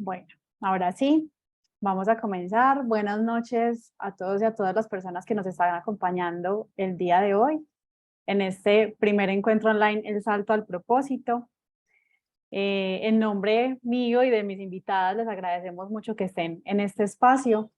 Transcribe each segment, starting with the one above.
Bueno, ahora sí, vamos a comenzar. Buenas noches a todos y a todas las personas que nos están acompañando el día de hoy en este primer encuentro online, El Salto al Propósito. En nombre mío y de mis invitadas, les agradecemos mucho que estén en este espacio.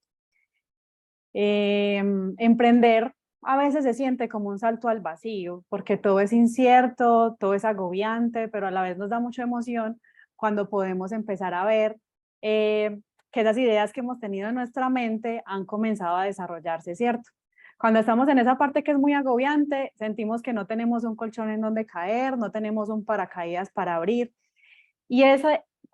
Emprender a veces se siente como un salto al vacío, porque todo es incierto, todo es agobiante, pero a la vez nos da mucha emoción cuando podemos empezar a ver que esas ideas que hemos tenido en nuestra mente han comenzado a desarrollarse, ¿cierto? Cuando estamos en esa parte que es muy agobiante, sentimos que no tenemos un colchón en donde caer, no tenemos un paracaídas para abrir, y es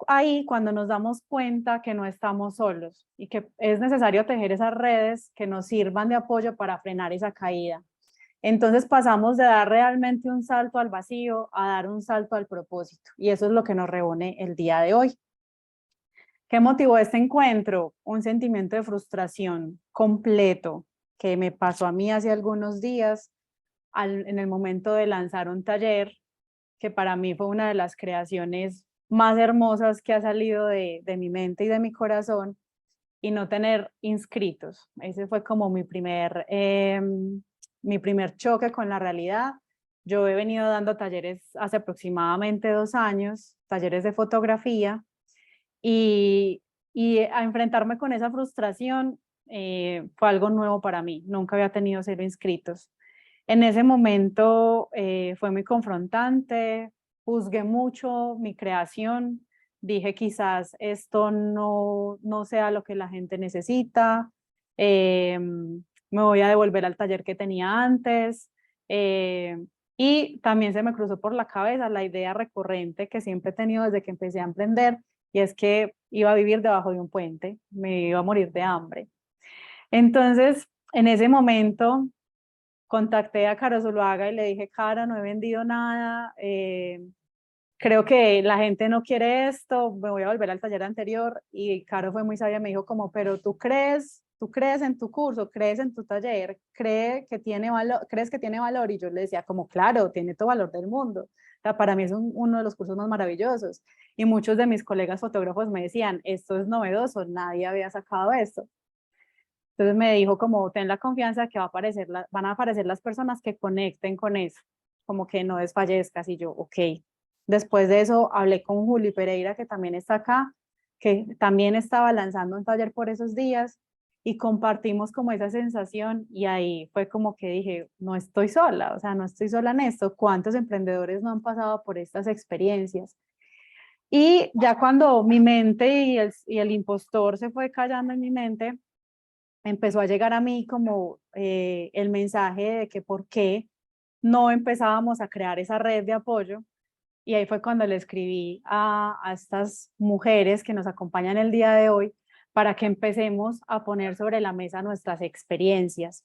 ahí cuando nos damos cuenta que no estamos solos y que es necesario tejer esas redes que nos sirvan de apoyo para frenar esa caída. Entonces pasamos de dar realmente un salto al vacío a dar un salto al propósito. Y eso es lo que nos reúne el día de hoy. ¿Qué motivó este encuentro? Un sentimiento de frustración completo que me pasó a mí hace algunos días en el momento de lanzar un taller que para mí fue una de las creaciones más hermosas que ha salido de mi mente y de mi corazón, y no tener inscritos. Ese fue como mi primer choque con la realidad. Yo he venido dando talleres hace aproximadamente 2 años, talleres de fotografía, y, y a enfrentarme con esa frustración fue algo nuevo para mí. Nunca había tenido 0 inscritos. En ese momento fue muy confrontante, juzgué mucho mi creación, dije quizás esto no sea lo que la gente necesita, me voy a devolver al taller que tenía antes, eh, y también se me cruzó por la cabeza la idea recurrente que siempre he tenido desde que empecé a emprender, y es que iba a vivir debajo de un puente, me iba a morir de hambre. Entonces, en ese momento contacté a Caro Zuluaga y le dije: Cara, no he vendido nada, creo que la gente no quiere esto, me voy a volver al taller anterior. Y Caro fue muy sabia, me dijo como, pero tú crees en tu curso, crees en tu taller, crees que tiene valor. Y yo le decía como, claro, tiene todo valor del mundo. O sea, para mí es uno de los cursos más maravillosos. Y muchos de mis colegas fotógrafos me decían, esto es novedoso, nadie había sacado esto. Entonces me dijo como, ten la confianza que van a aparecer las personas que conecten con eso, como que no desfallezcas. Y yo, ok. Después de eso hablé con Juli Pereira, que también está acá, que también estaba lanzando un taller por esos días, y compartimos como esa sensación, y ahí fue como que dije, no estoy sola, o sea, no estoy sola en esto. ¿Cuántos emprendedores no han pasado por estas experiencias? Y ya cuando mi mente y el impostor se fue callando en mi mente, empezó a llegar a mí como el mensaje de que por qué no empezábamos a crear esa red de apoyo. Y ahí fue cuando le escribí a estas mujeres que nos acompañan el día de hoy para que empecemos a poner sobre la mesa nuestras experiencias.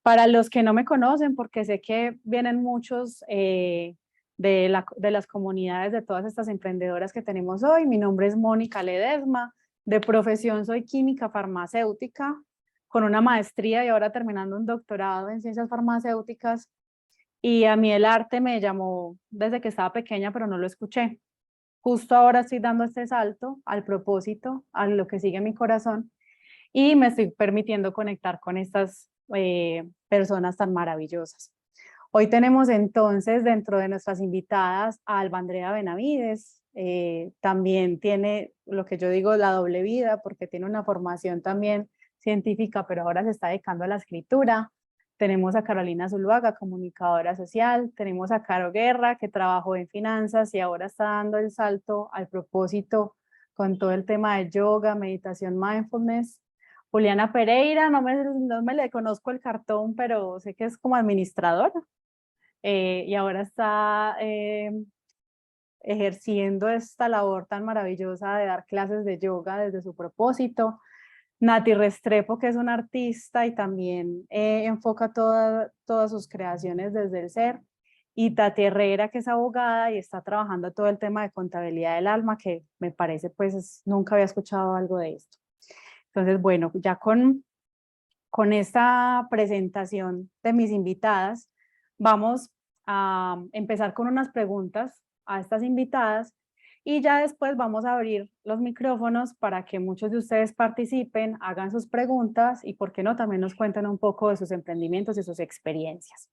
Para los que no me conocen, porque sé que vienen muchos de las comunidades de todas estas emprendedoras que tenemos hoy, mi nombre es Mónica Ledesma, de profesión soy química farmacéutica, con una maestría y ahora terminando un doctorado en ciencias farmacéuticas. Y a mí el arte me llamó desde que estaba pequeña, pero no lo escuché. Justo ahora estoy dando este salto al propósito, a lo que sigue mi corazón, y me estoy permitiendo conectar con estas personas tan maravillosas. Hoy tenemos entonces dentro de nuestras invitadas a Alba Andrea Benavides. También tiene lo que yo digo la doble vida, porque tiene una formación también científica, pero ahora se está dedicando a la escritura. Tenemos a Carolina Zuluaga, comunicadora social. Tenemos a Caro Guerra, que trabajó en finanzas y ahora está dando el salto al propósito con todo el tema de yoga, meditación, mindfulness. Juliana Pereira, no me le conozco el cartón, pero sé que es como administradora, y ahora está ejerciendo esta labor tan maravillosa de dar clases de yoga desde su propósito. Nati Restrepo, que es una artista y también enfoca todas sus creaciones desde el ser. Y Tati Herrera, que es abogada y está trabajando todo el tema de contabilidad del alma, que me parece, pues, nunca había escuchado algo de esto. Entonces, bueno, ya con esta presentación de mis invitadas, vamos a empezar con unas preguntas a estas invitadas, Y ya después vamos a abrir los micrófonos para que muchos de ustedes participen, hagan sus preguntas y, por qué no, también nos cuenten un poco de sus emprendimientos y sus experiencias.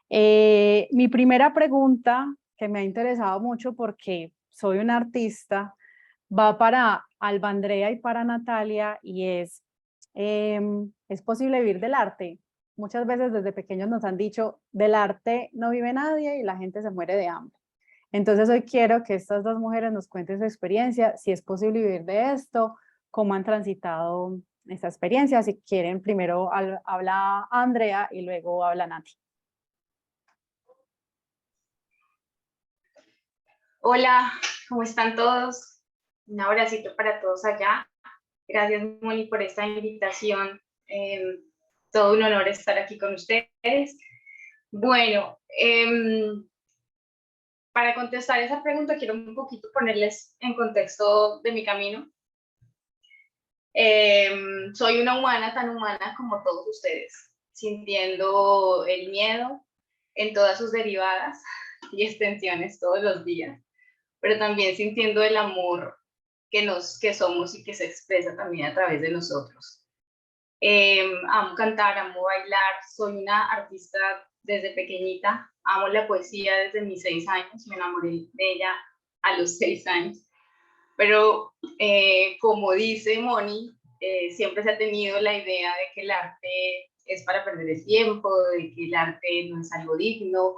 Mi primera pregunta, que me ha interesado mucho porque soy una artista, va para Alba Andrea y para Natalia, y ¿es posible vivir del arte? Muchas veces desde pequeños nos han dicho, del arte no vive nadie y la gente se muere de hambre. Entonces hoy quiero que estas dos mujeres nos cuenten su experiencia, si es posible vivir de esto, cómo han transitado esta experiencia. Si quieren, primero habla Andrea y luego habla Nati. Hola, ¿cómo están todos? Un abracito para todos allá. Gracias, Moni, por esta invitación. Todo un honor estar aquí con ustedes. Bueno, para contestar esa pregunta, quiero un poquito ponerles en contexto de mi camino. Soy una humana tan humana como todos ustedes, sintiendo el miedo en todas sus derivadas y extensiones todos los días, pero también sintiendo el amor que somos y que se expresa también a través de nosotros. Amo cantar, amo bailar, soy una artista desde pequeñita, amo la poesía desde mis 6 años, me enamoré de ella a los 6 años, pero como dice Moni, siempre se ha tenido la idea de que el arte es para perder el tiempo, de que el arte no es algo digno,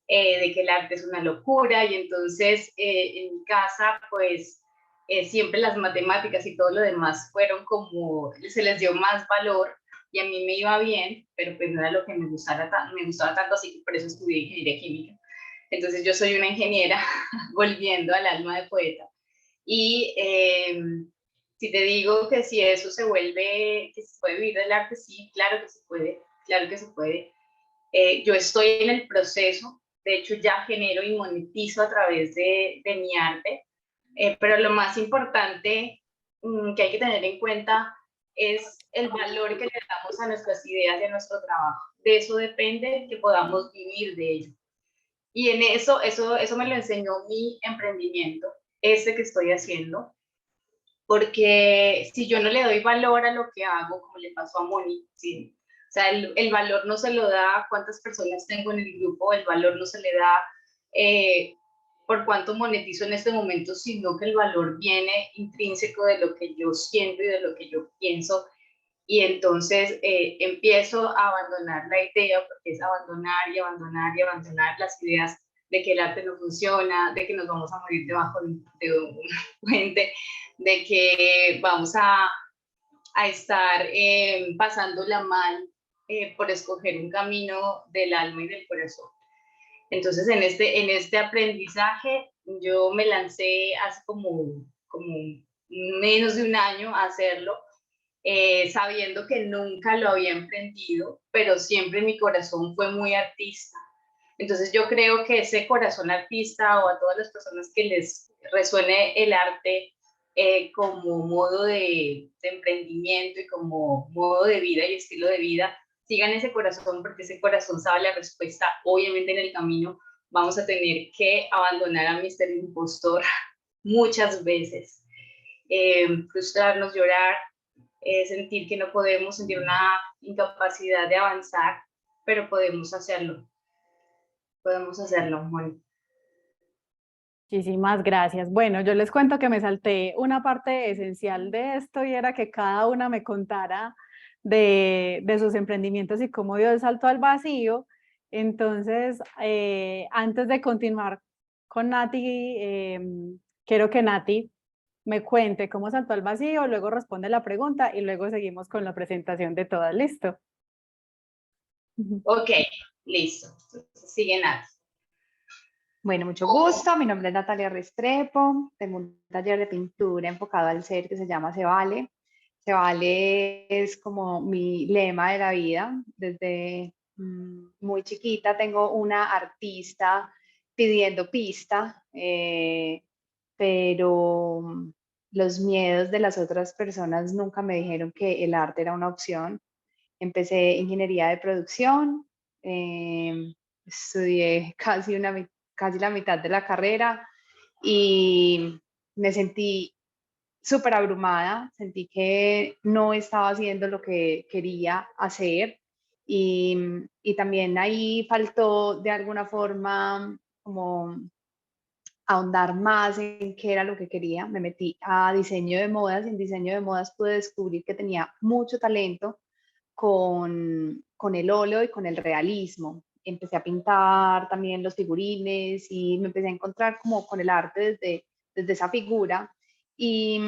de que el arte es una locura, y entonces en mi casa pues siempre las matemáticas y todo lo demás fueron como, se les dio más valor y a mí me iba bien, pero pues no era lo que me gustaba tanto, así que por eso estudié ingeniería química. Entonces yo soy una ingeniera volviendo al alma de poeta. Y si te digo que si eso se vuelve, que se puede vivir del arte, sí, claro que se puede, claro que se puede. Yo estoy en el proceso, de hecho ya genero y monetizo a través de mi arte, pero lo más importante que hay que tener en cuenta es el valor que le damos a nuestras ideas y a nuestro trabajo. De eso depende que podamos vivir de ello. Y en eso me lo enseñó mi emprendimiento, este que estoy haciendo, porque si yo no le doy valor a lo que hago, como le pasó a Moni, ¿sí? O sea, el valor no se lo da cuántas personas tengo en el grupo, el valor no se le da por cuánto monetizo en este momento, sino que el valor viene intrínseco de lo que yo siento y de lo que yo pienso. Y entonces empiezo a abandonar la idea, porque es abandonar y abandonar y abandonar las ideas de que el arte no funciona, de que nos vamos a morir debajo de un puente, de que vamos a estar pasándola mal por escoger un camino del alma y del corazón. Entonces, en este aprendizaje, yo me lancé hace como menos de un año a hacerlo, sabiendo que nunca lo había emprendido, pero siempre mi corazón fue muy artista. Entonces yo creo que ese corazón artista, o a todas las personas que les resuene el arte como modo de emprendimiento y como modo de vida y estilo de vida, sigan ese corazón, porque ese corazón sabe la respuesta. Obviamente en el camino vamos a tener que abandonar a Mr. Impostor muchas veces, frustrarnos, llorar, sentir que no podemos, sentir una incapacidad de avanzar, pero podemos hacerlo. Podemos hacerlo, Moni. Muchísimas gracias. Bueno, yo les cuento que me salté una parte esencial de esto, y era que cada una me contara de sus emprendimientos y cómo dio el salto al vacío. Entonces, antes de continuar con Nati, quiero que Nati me cuente cómo saltó al vacío, luego responde la pregunta y luego seguimos con la presentación de todas. ¿Listo? Ok, listo. Entonces, sigue Nati. Bueno, mucho gusto. Mi nombre es Natalia Restrepo. Tengo un taller de pintura enfocado al ser que se llama Se Vale. Se Vale es como mi lema de la vida. Desde muy chiquita tengo una artista pidiendo pista, pero los miedos de las otras personas nunca me dijeron que el arte era una opción. Empecé ingeniería de producción, estudié casi la mitad de la carrera y me sentí súper abrumada, sentí que no estaba haciendo lo que quería hacer y también ahí faltó de alguna forma como ahondar más en qué era lo que quería. Me metí a diseño de modas y en diseño de modas pude descubrir que tenía mucho talento con el óleo y con el realismo. Empecé a pintar también los figurines y me empecé a encontrar como con el arte desde esa figura. Y,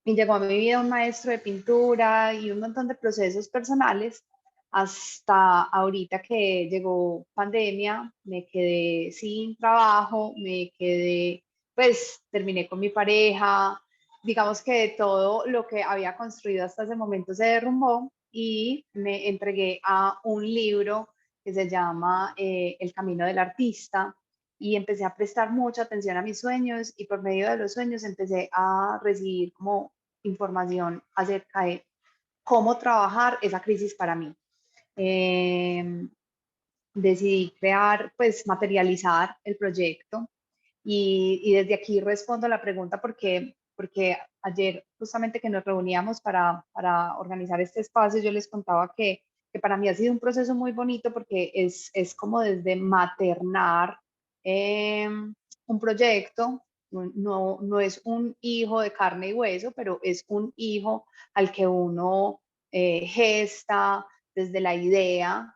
y llegó a mi vida un maestro de pintura y un montón de procesos personales hasta ahorita que llegó pandemia, me quedé sin trabajo, me quedé, pues terminé con mi pareja, digamos que todo lo que había construido hasta ese momento se derrumbó y me entregué a un libro que se llama El Camino del Artista y empecé a prestar mucha atención a mis sueños y por medio de los sueños empecé a recibir como información acerca de cómo trabajar esa crisis para mí. Eh, Decidí crear, pues materializar el proyecto y desde aquí respondo a la pregunta porque ayer justamente que nos reuníamos para organizar este espacio, yo les contaba que para mí ha sido un proceso muy bonito porque es como desde maternar un proyecto, no es un hijo de carne y hueso, pero es un hijo al que uno gesta desde la idea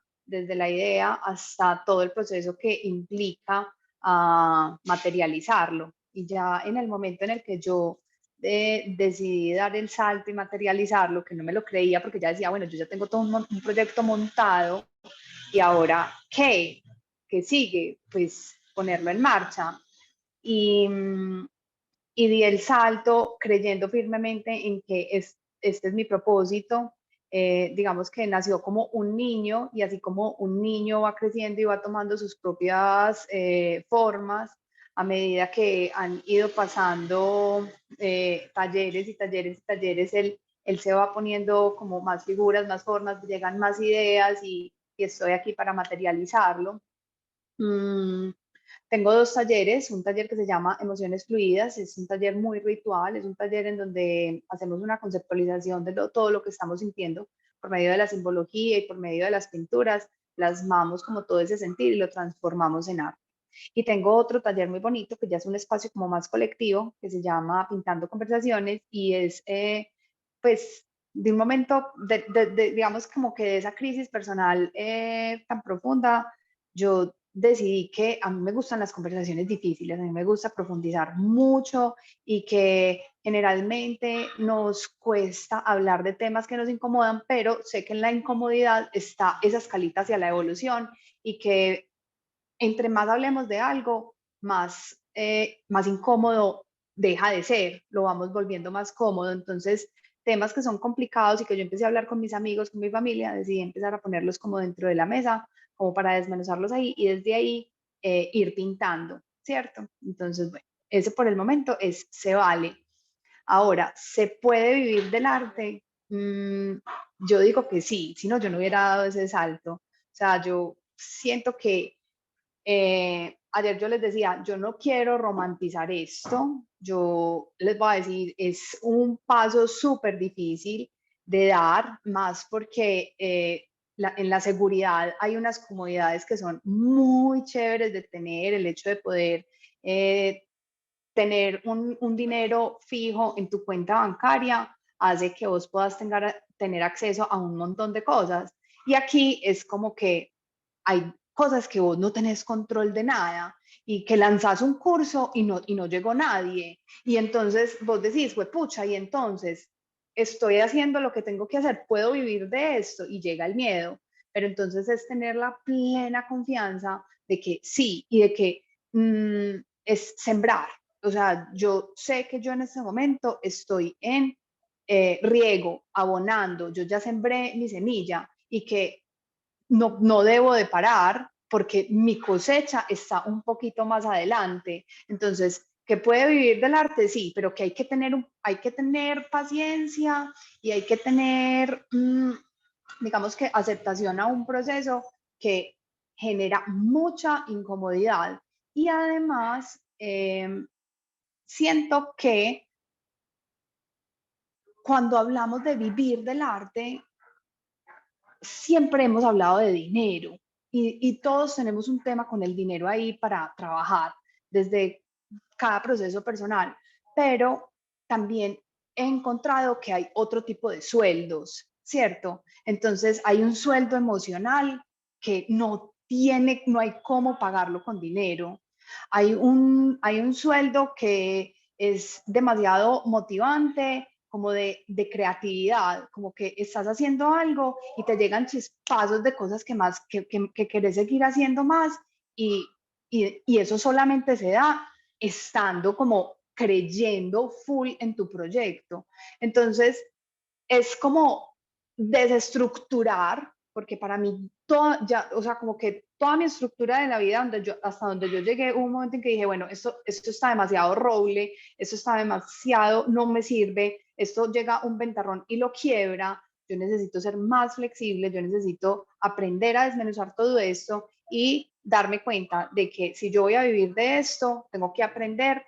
hasta todo el proceso que implica a materializarlo. Y ya en el momento en el que yo decidí dar el salto y materializarlo, que no me lo creía porque ya decía, bueno, yo ya tengo todo un proyecto montado y ahora, ¿qué? ¿Qué sigue? Pues ponerlo en marcha. Y, y di el salto creyendo firmemente en que este es mi propósito. Digamos que nació como un niño y así como un niño va creciendo y va tomando sus propias formas a medida que han ido pasando talleres y talleres y talleres, él se va poniendo como más figuras, más formas, llegan más ideas y estoy aquí para materializarlo. Mm, Tengo dos talleres, un taller que se llama Emociones Fluidas, es un taller muy ritual, es un taller en donde hacemos una conceptualización de todo lo que estamos sintiendo por medio de la simbología y por medio de las pinturas, plasmamos como todo ese sentir y lo transformamos en arte. Y tengo otro taller muy bonito que ya es un espacio como más colectivo, que se llama Pintando Conversaciones y es pues de un momento, digamos como que de esa crisis personal tan profunda, yo decidí que a mí me gustan las conversaciones difíciles, a mí me gusta profundizar mucho y que generalmente nos cuesta hablar de temas que nos incomodan, pero sé que en la incomodidad está esa escalita hacia la evolución y que entre más hablemos de algo, más incómodo deja de ser, lo vamos volviendo más cómodo. Entonces, temas que son complicados y que yo empecé a hablar con mis amigos, con mi familia, decidí empezar a ponerlos como dentro de la mesa, como para desmenuzarlos ahí y desde ahí ir pintando, ¿cierto? Entonces, bueno, ese por el momento se vale. Ahora, ¿se puede vivir del arte? Yo digo que sí, si no, yo no hubiera dado ese salto. O sea, yo siento que ayer yo les decía, yo no quiero romantizar esto, yo les voy a decir, es un paso súper difícil de dar, más porque en la seguridad hay unas comodidades que son muy chéveres de tener, el hecho de poder tener un dinero fijo en tu cuenta bancaria hace que vos puedas tener acceso a un montón de cosas. Y aquí es como que hay cosas que vos no tenés control de nada y que lanzás un curso y no llegó nadie. Y entonces vos decís, pues pucha, y entonces estoy haciendo lo que tengo que hacer, puedo vivir de esto y llega el miedo. Pero entonces es tener la plena confianza de que sí y de que es sembrar. O sea, yo sé que yo en este momento estoy en riego, abonando, yo ya sembré mi semilla y que no debo de parar porque mi cosecha está un poquito más adelante. Entonces, ¿que puede vivir del arte? Sí, pero que hay que tener paciencia y hay que tener, digamos que aceptación a un proceso que genera mucha incomodidad y además siento que cuando hablamos de vivir del arte, siempre hemos hablado de dinero y todos tenemos un tema con el dinero ahí para trabajar desde cada proceso personal, pero también he encontrado que hay otro tipo de sueldos, ¿cierto? Entonces hay un sueldo emocional que no hay cómo pagarlo con dinero. Hay un sueldo que es demasiado motivante, como de creatividad, como que estás haciendo algo y te llegan chispazos de cosas que querés seguir haciendo más y, y eso solamente se da estando como creyendo full en tu proyecto. Entonces, es como desestructurar, porque para mí, o sea, como que toda mi estructura de la vida, hasta donde yo llegué, hubo un momento en que dije, bueno, esto está demasiado roble, esto está demasiado, no me sirve, esto llega a un ventarrón y lo quiebra, yo necesito ser más flexible, yo necesito aprender a desmenuzar todo esto y darme cuenta de que si yo voy a vivir de esto, tengo que aprender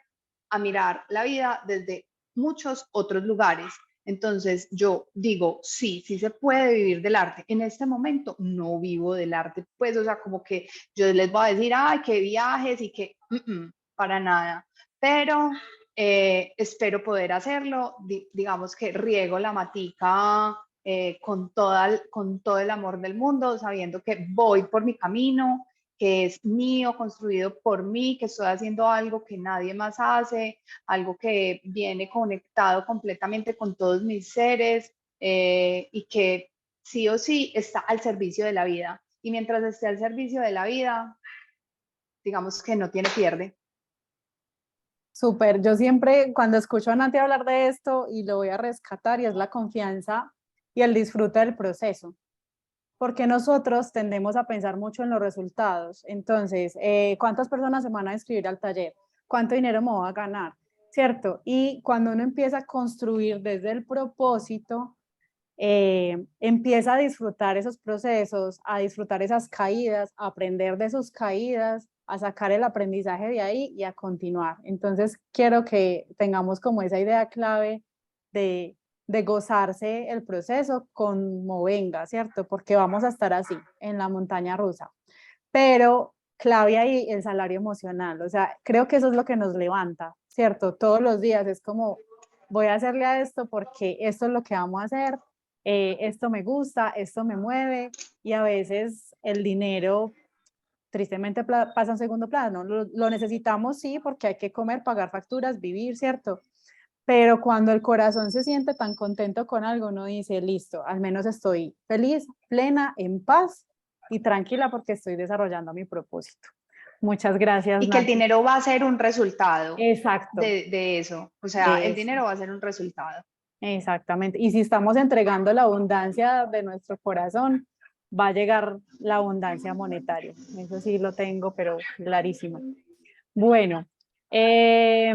a mirar la vida desde muchos otros lugares. Entonces yo digo, sí, sí se puede vivir del arte. En este momento no vivo del arte, pues, o sea, como que yo les voy a decir, ay, qué viajes y que, para nada. Pero espero poder hacerlo. Digamos que riego la matica con todo el amor del mundo, sabiendo que voy por mi camino, que es mío, construido por mí, que estoy haciendo algo que nadie más hace, algo que viene conectado completamente con todos mis seres y que sí o sí está al servicio de la vida. Y mientras esté al servicio de la vida, digamos que no tiene pierde. Súper, yo siempre cuando escucho a Nati hablar de esto y lo voy a rescatar y es la confianza y el disfrute del proceso, porque nosotros tendemos a pensar mucho en los resultados. Entonces, ¿cuántas personas se van a inscribir al taller? ¿Cuánto dinero me voy a ganar? ¿Cierto? Y cuando uno empieza a construir desde el propósito, empieza a disfrutar esos procesos, a disfrutar esas caídas, a aprender de sus caídas, a sacar el aprendizaje de ahí y a continuar. Entonces, quiero que tengamos como esa idea clave de gozarse el proceso como venga, ¿cierto? Porque vamos a estar así, en la montaña rusa. Pero clave ahí el salario emocional, o sea, creo que eso es lo que nos levanta, ¿cierto? Todos los días es como, voy a hacerle a esto porque esto es lo que vamos a hacer, esto me gusta, esto me mueve, y a veces el dinero tristemente pasa en segundo plano. Lo necesitamos, sí, porque hay que comer, pagar facturas, vivir, ¿cierto? Pero cuando el corazón se siente tan contento con algo, uno dice, listo, al menos estoy feliz, plena, en paz y tranquila porque estoy desarrollando mi propósito. Muchas gracias, Y que el Nati. dinero va a ser un resultado Exacto, de eso. O sea, de el eso. dinero va a ser un resultado. Exactamente. Y si estamos entregando la abundancia de nuestro corazón, va a llegar la abundancia monetaria. Eso sí lo tengo, pero clarísimo. Bueno, eh,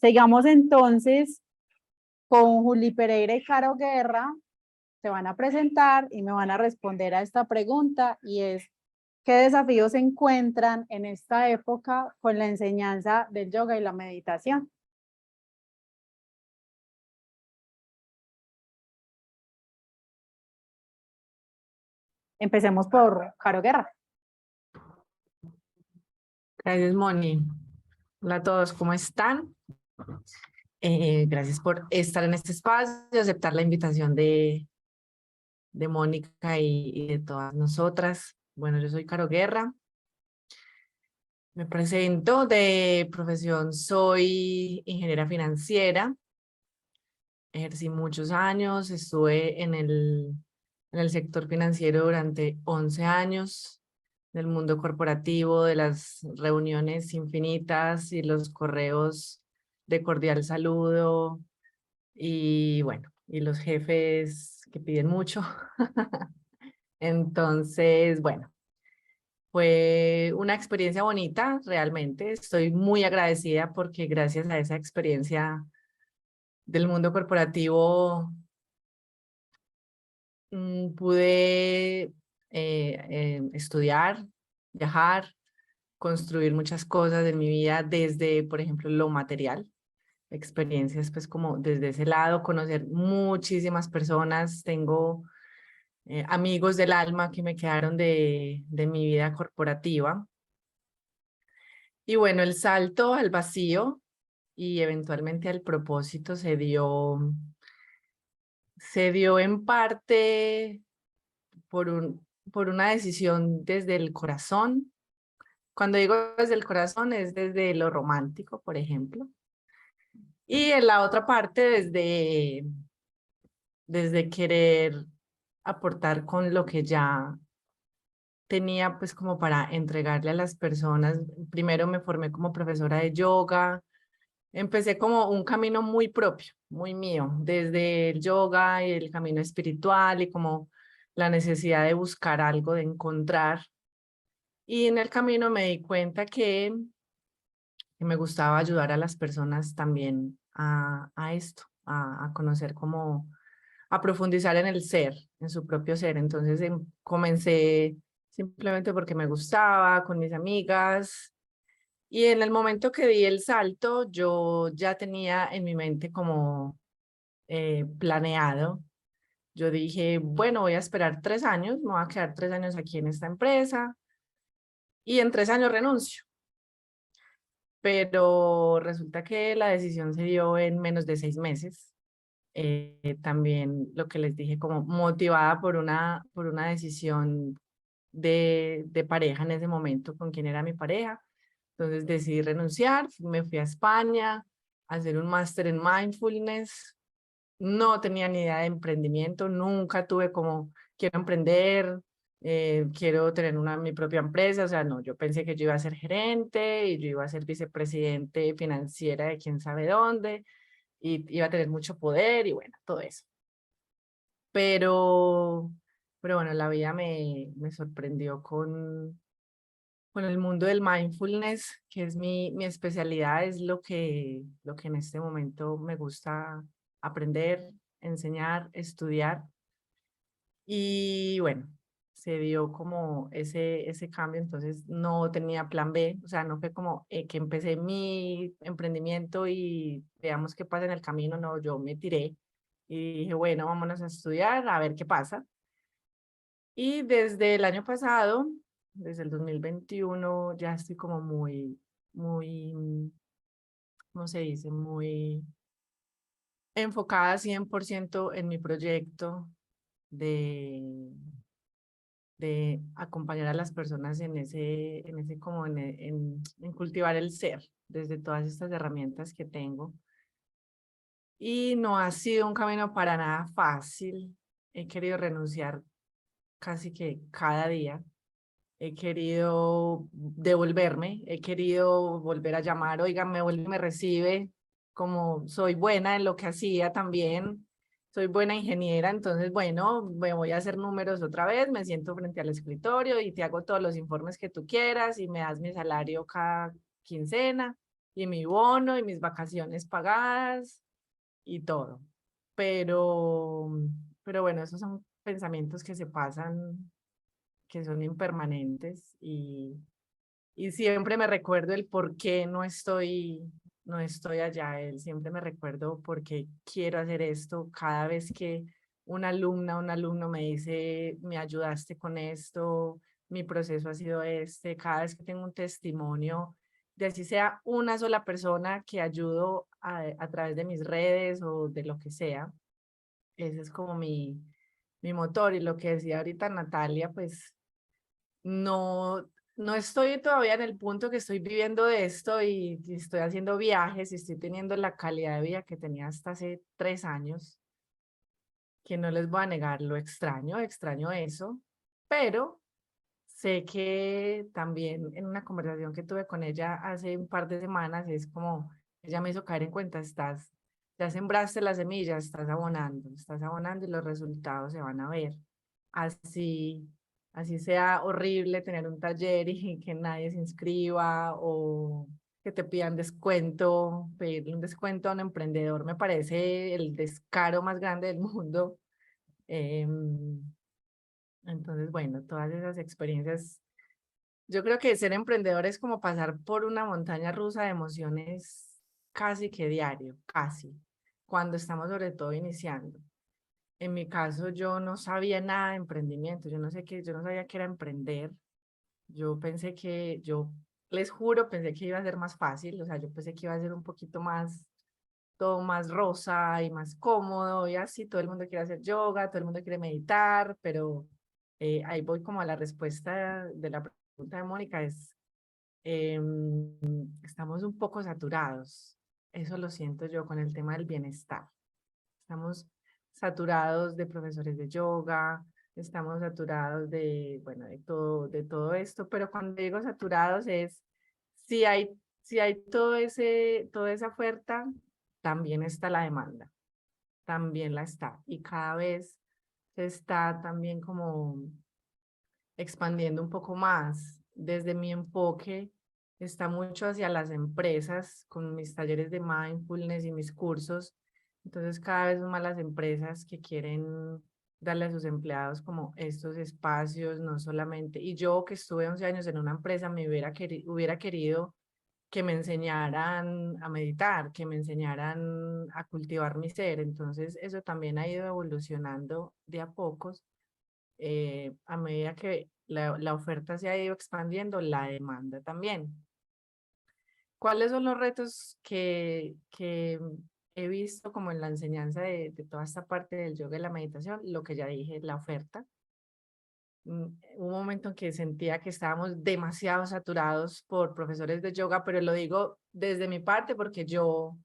sigamos entonces con Juli Pereira y Caro Guerra. Se van a presentar y me van a responder a esta pregunta y es, ¿qué desafíos se encuentran en esta época con la enseñanza del yoga y la meditación? Empecemos por Caro Guerra. Gracias, Moni. Hola a todos, ¿cómo están? Gracias por estar en este espacio, aceptar la invitación de Mónica y de todas nosotras. Bueno, yo soy Caro Guerra. Me presento de profesión, soy ingeniera financiera. Ejercí muchos años, estuve en el sector financiero durante 11 años, del mundo corporativo, de las reuniones infinitas y los correos de cordial saludo y bueno, y los jefes que piden mucho. Entonces, bueno, fue una experiencia bonita, realmente. Estoy muy agradecida porque gracias a esa experiencia del mundo corporativo pude estudiar, viajar, construir muchas cosas en mi vida desde, por ejemplo, lo material, experiencias pues como desde ese lado, conocer muchísimas personas, tengo amigos del alma que me quedaron de mi vida corporativa. Y bueno, el salto al vacío y eventualmente al propósito se dio en parte por una decisión desde el corazón. Cuando digo desde el corazón es desde lo romántico, por ejemplo. Y en la otra parte desde querer aportar con lo que ya tenía pues como para entregarle a las personas. Primero me formé como profesora de yoga. Empecé como un camino muy propio, muy mío, desde el yoga y el camino espiritual y como la necesidad de buscar algo, de encontrar. Y en el camino me di cuenta que me gustaba ayudar a las personas también a esto, a conocer cómo, a profundizar en el ser, en su propio ser. Entonces comencé simplemente porque me gustaba, con mis amigas. Y en el momento que di el salto, yo ya tenía en mi mente como planeado. Yo dije, bueno, voy a esperar 3 años, me voy a quedar 3 años aquí en esta empresa y en 3 años renuncio. Pero resulta que la decisión se dio en menos de 6 meses. También lo que les dije, como motivada por una decisión de pareja en ese momento, con quien era mi pareja. Entonces decidí renunciar, me fui a España a hacer un máster en mindfulness. No tenía ni idea de emprendimiento, nunca tuve como, quiero emprender, quiero tener mi propia empresa, o sea, no, yo pensé que yo iba a ser gerente y yo iba a ser vicepresidente financiera de quién sabe dónde y iba a tener mucho poder y bueno, todo eso. Pero bueno, la vida me sorprendió con el mundo del mindfulness, que es mi especialidad, es lo que en este momento me gusta aprender, enseñar, estudiar. Y bueno, se dio como ese cambio, entonces no tenía plan B, o sea, no fue como que empecé mi emprendimiento y veamos qué pasa en el camino, no, yo me tiré y dije, bueno, vámonos a estudiar, a ver qué pasa. Y desde el año pasado, desde el 2021, ya estoy como muy, ¿cómo se dice? Muy enfocada 100% en mi proyecto de, de acompañar a las personas en ese como en cultivar el ser, desde todas estas herramientas que tengo. Y no ha sido un camino para nada fácil. He querido renunciar casi que cada día. He querido devolverme, he querido volver a llamar, oiga, me vuelve y me recibe, como soy buena en lo que hacía también, soy buena ingeniera, entonces, bueno, me voy a hacer números otra vez, me siento frente al escritorio y te hago todos los informes que tú quieras y me das mi salario cada quincena y mi bono y mis vacaciones pagadas y todo. Pero, pero bueno, esos son pensamientos que se pasan, que son impermanentes y siempre me recuerdo el por qué no estoy allá. Siempre me recuerdo por qué quiero hacer esto. Cada vez que una alumna, un alumno me dice, me ayudaste con esto, mi proceso ha sido este, cada vez que tengo un testimonio, de así sea una sola persona que ayudo a través de mis redes o de lo que sea, ese es como mi motor. Y lo que decía ahorita Natalia, pues no estoy todavía en el punto que estoy viviendo de esto y estoy haciendo viajes y estoy teniendo la calidad de vida que tenía hasta hace 3 años, que no les voy a negar, lo extraño eso, pero sé que también en una conversación que tuve con ella hace un par de semanas, es como, ella me hizo caer en cuenta, ya sembraste las semillas, estás abonando y los resultados se van a ver. Así, así sea horrible tener un taller y que nadie se inscriba o que te pidan descuento, pedirle un descuento a un emprendedor me parece el descaro más grande del mundo. Entonces, bueno, todas esas experiencias Yo creo que ser emprendedor es como pasar por una montaña rusa de emociones casi que diario, casi, cuando estamos sobre todo iniciando. En mi caso, yo no sabía nada de emprendimiento, yo no sabía qué era emprender. Yo pensé que, yo les juro, pensé que iba a ser más fácil, o sea, yo pensé que iba a ser un poquito más, todo más rosa y más cómodo y así, todo el mundo quiere hacer yoga, todo el mundo quiere meditar, pero ahí voy como a la respuesta de la pregunta de Mónica, es, estamos un poco saturados, eso lo siento yo con el tema del bienestar. Estamos saturados de profesores de yoga, estamos saturados de, bueno, de todo esto, pero cuando digo saturados es, si hay toda esa oferta, también está la demanda, también la está, y cada vez se está también como expandiendo un poco más. Desde mi enfoque está mucho hacia las empresas con mis talleres de mindfulness y mis cursos. Entonces cada vez son más las empresas que quieren darle a sus empleados como estos espacios, no solamente. Y yo que estuve 11 años en una empresa, me hubiera querido que me enseñaran a meditar, que me enseñaran a cultivar mi ser. Entonces eso también ha ido evolucionando de a pocos a medida que la oferta se ha ido expandiendo, la demanda también. ¿Cuáles son los retos que he visto como en la enseñanza de toda esta parte del yoga y la meditación? Lo que ya dije, la oferta. Un momento en que sentía que estábamos demasiado saturados por profesores de yoga, pero lo digo desde mi parte porque yo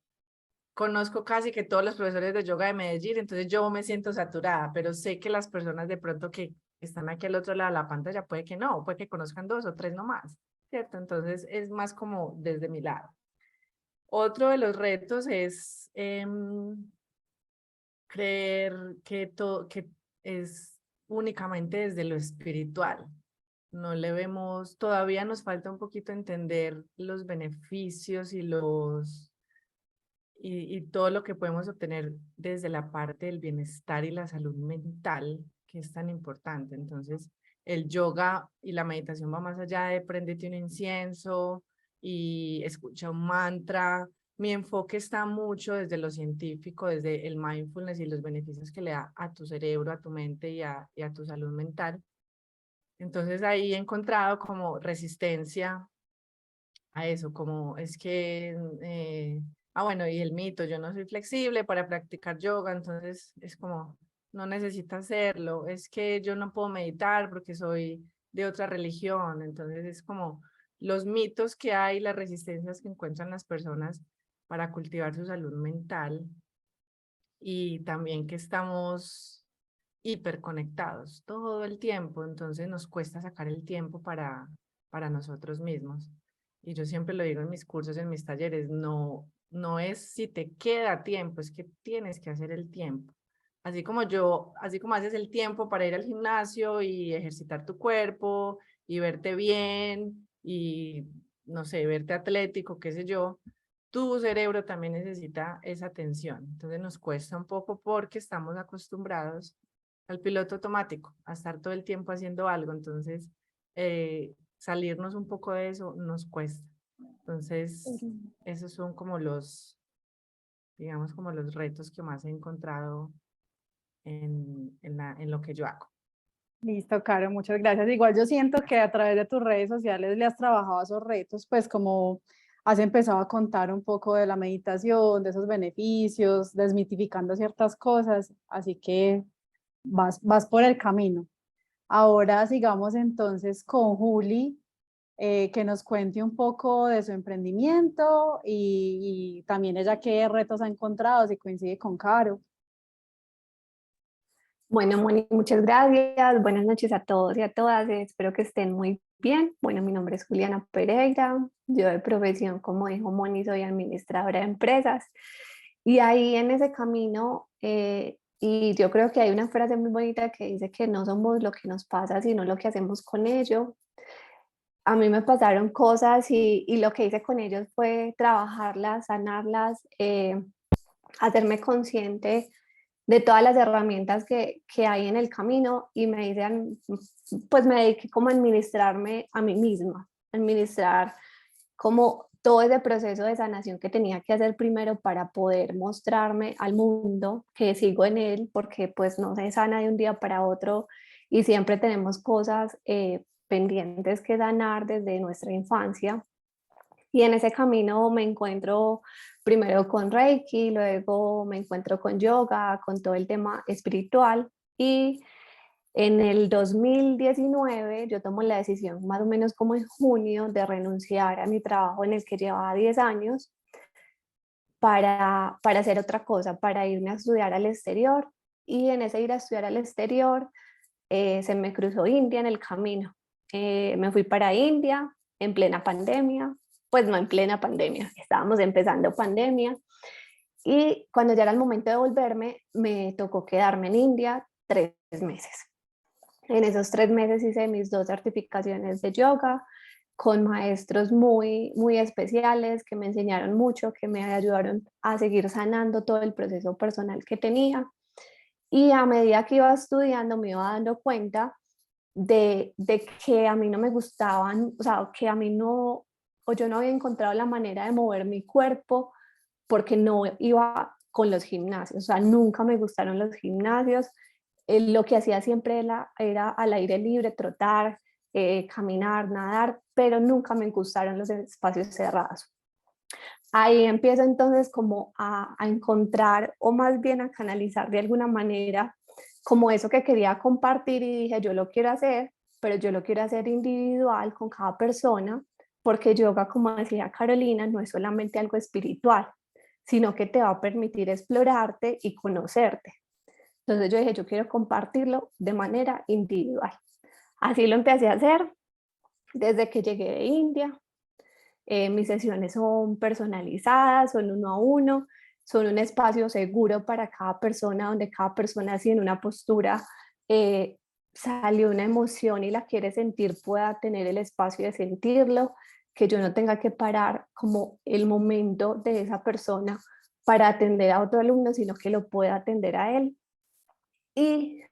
conozco casi que todos los profesores de yoga de Medellín, entonces yo me siento saturada, pero sé que las personas de pronto que están aquí al otro lado de la pantalla puede que no, puede que conozcan 2 o 3 nomás, ¿cierto? Entonces es más como desde mi lado. Otro de los retos es creer que es únicamente desde lo espiritual. No le vemos, todavía nos falta un poquito entender los beneficios y todo lo que podemos obtener desde la parte del bienestar y la salud mental, que es tan importante. Entonces, el yoga y la meditación va más allá de préndete un incienso y escucha un mantra. Mi enfoque está mucho desde lo científico, desde el mindfulness y los beneficios que le da a tu cerebro, a tu mente y a tu salud mental. Entonces ahí he encontrado como resistencia a eso, como es que, bueno, y el mito, yo no soy flexible para practicar yoga, entonces es como, no necesitas hacerlo, es que yo no puedo meditar porque soy de otra religión, entonces es como los mitos que hay, las resistencias que encuentran las personas para cultivar su salud mental y también que estamos hiperconectados todo el tiempo, entonces nos cuesta sacar el tiempo para nosotros mismos. Y yo siempre lo digo en mis cursos, en mis talleres, no es si te queda tiempo, es que tienes que hacer el tiempo. Así como haces el tiempo para ir al gimnasio y ejercitar tu cuerpo y verte bien y, no sé, verte atlético, qué sé yo, tu cerebro también necesita esa atención. Entonces nos cuesta un poco porque estamos acostumbrados al piloto automático, a estar todo el tiempo haciendo algo. Entonces, salirnos un poco de eso nos cuesta. Entonces, esos son como digamos, como los retos que más he encontrado en lo que yo hago. Listo, Caro, muchas gracias. Igual yo siento que a través de tus redes sociales le has trabajado a esos retos, pues como has empezado a contar un poco de la meditación, de esos beneficios, desmitificando ciertas cosas, así que vas por el camino. Ahora sigamos entonces con Juli, que nos cuente un poco de su emprendimiento y también ella qué retos ha encontrado, si coincide con Caro. Bueno, Moni, muchas gracias. Buenas noches a todos y a todas. Espero que estén muy bien. Bueno, mi nombre es Juliana Pereira. Yo de profesión, como dijo Moni, soy administradora de empresas. Y ahí en ese camino, y yo creo que hay una frase muy bonita que dice que no somos lo que nos pasa, sino lo que hacemos con ello. A mí me pasaron cosas y lo que hice con ellos fue trabajarlas, sanarlas, hacerme consciente de todas las herramientas que hay en el camino y me dicen, pues me dediqué como a administrarme a mí misma, administrar como todo ese proceso de sanación que tenía que hacer primero para poder mostrarme al mundo que sigo en él, porque pues no se sana de un día para otro y siempre tenemos cosas pendientes que sanar desde nuestra infancia. Y en ese camino me encuentro primero con Reiki, luego me encuentro con yoga, con todo el tema espiritual y en el 2019 yo tomo la decisión más o menos como en junio de renunciar a mi trabajo en el que llevaba 10 años para hacer otra cosa, para irme a estudiar al exterior y en ese ir a estudiar al exterior se me cruzó India en el camino. Me fui para India en plena pandemia, pues no en plena pandemia, estábamos empezando pandemia y cuando ya era el momento de volverme me tocó quedarme en India 3 meses. En esos 3 meses hice mis 2 certificaciones de yoga con maestros muy, muy especiales que me enseñaron mucho, que me ayudaron a seguir sanando todo el proceso personal que tenía. Y a medida que iba estudiando me iba dando cuenta de que a mí no me gustaban, o sea, que a mí no, o yo no había encontrado la manera de mover mi cuerpo porque no iba con los gimnasios, o sea, nunca me gustaron los gimnasios. Lo que hacía siempre era al aire libre, trotar, caminar, nadar, pero nunca me gustaron los espacios cerrados. Ahí empiezo entonces como a encontrar o más bien a canalizar de alguna manera como eso que quería compartir y dije yo lo quiero hacer, pero yo lo quiero hacer individual con cada persona porque yoga, como decía Carolina, no es solamente algo espiritual, sino que te va a permitir explorarte y conocerte. Entonces yo dije yo quiero compartirlo de manera individual. Así lo empecé a hacer desde que llegué de India. Mis sesiones son personalizadas, son 1 a 1, son un espacio seguro para cada persona, donde cada persona, si en una postura salió una emoción y la quiere sentir, pueda tener el espacio de sentirlo, que yo no tenga que parar como el momento de esa persona para atender a otro alumno, sino que lo pueda atender a él. Y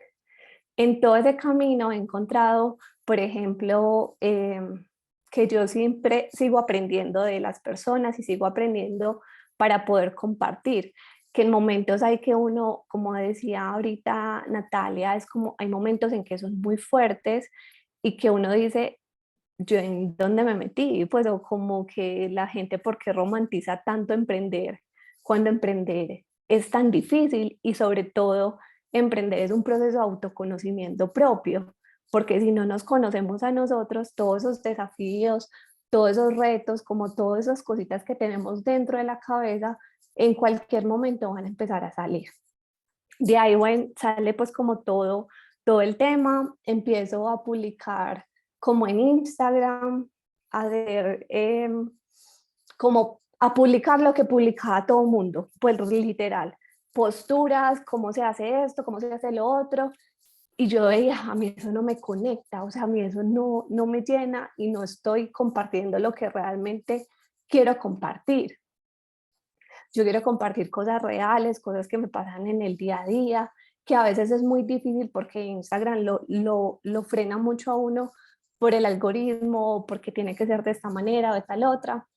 en todo ese camino he encontrado, por ejemplo, que yo siempre sigo aprendiendo de las personas y sigo aprendiendo para poder compartir, que en momentos hay que uno, como decía ahorita Natalia, es como hay momentos en que son muy fuertes y que uno dice, yo en dónde me metí, pues o como que la gente por qué romantiza tanto emprender cuando emprender es tan difícil y sobre todo emprender es un proceso de autoconocimiento propio, porque si no nos conocemos a nosotros, todos esos desafíos, todos esos retos, como todas esas cositas que tenemos dentro de la cabeza, en cualquier momento van a empezar a salir. De ahí bueno, sale pues como todo el tema, empiezo a publicar como en Instagram, a ver, como a publicar lo que publicaba todo el mundo, pues literal, posturas, cómo se hace esto, cómo se hace lo otro, y yo veía, a mí eso no me conecta, o sea, a mí eso no me llena y no estoy compartiendo lo que realmente quiero compartir. Yo quiero compartir cosas reales, cosas que me pasan en el día a día, que a veces es muy difícil porque Instagram lo frena mucho a uno por el algoritmo, porque tiene que ser de esta manera o de tal otra.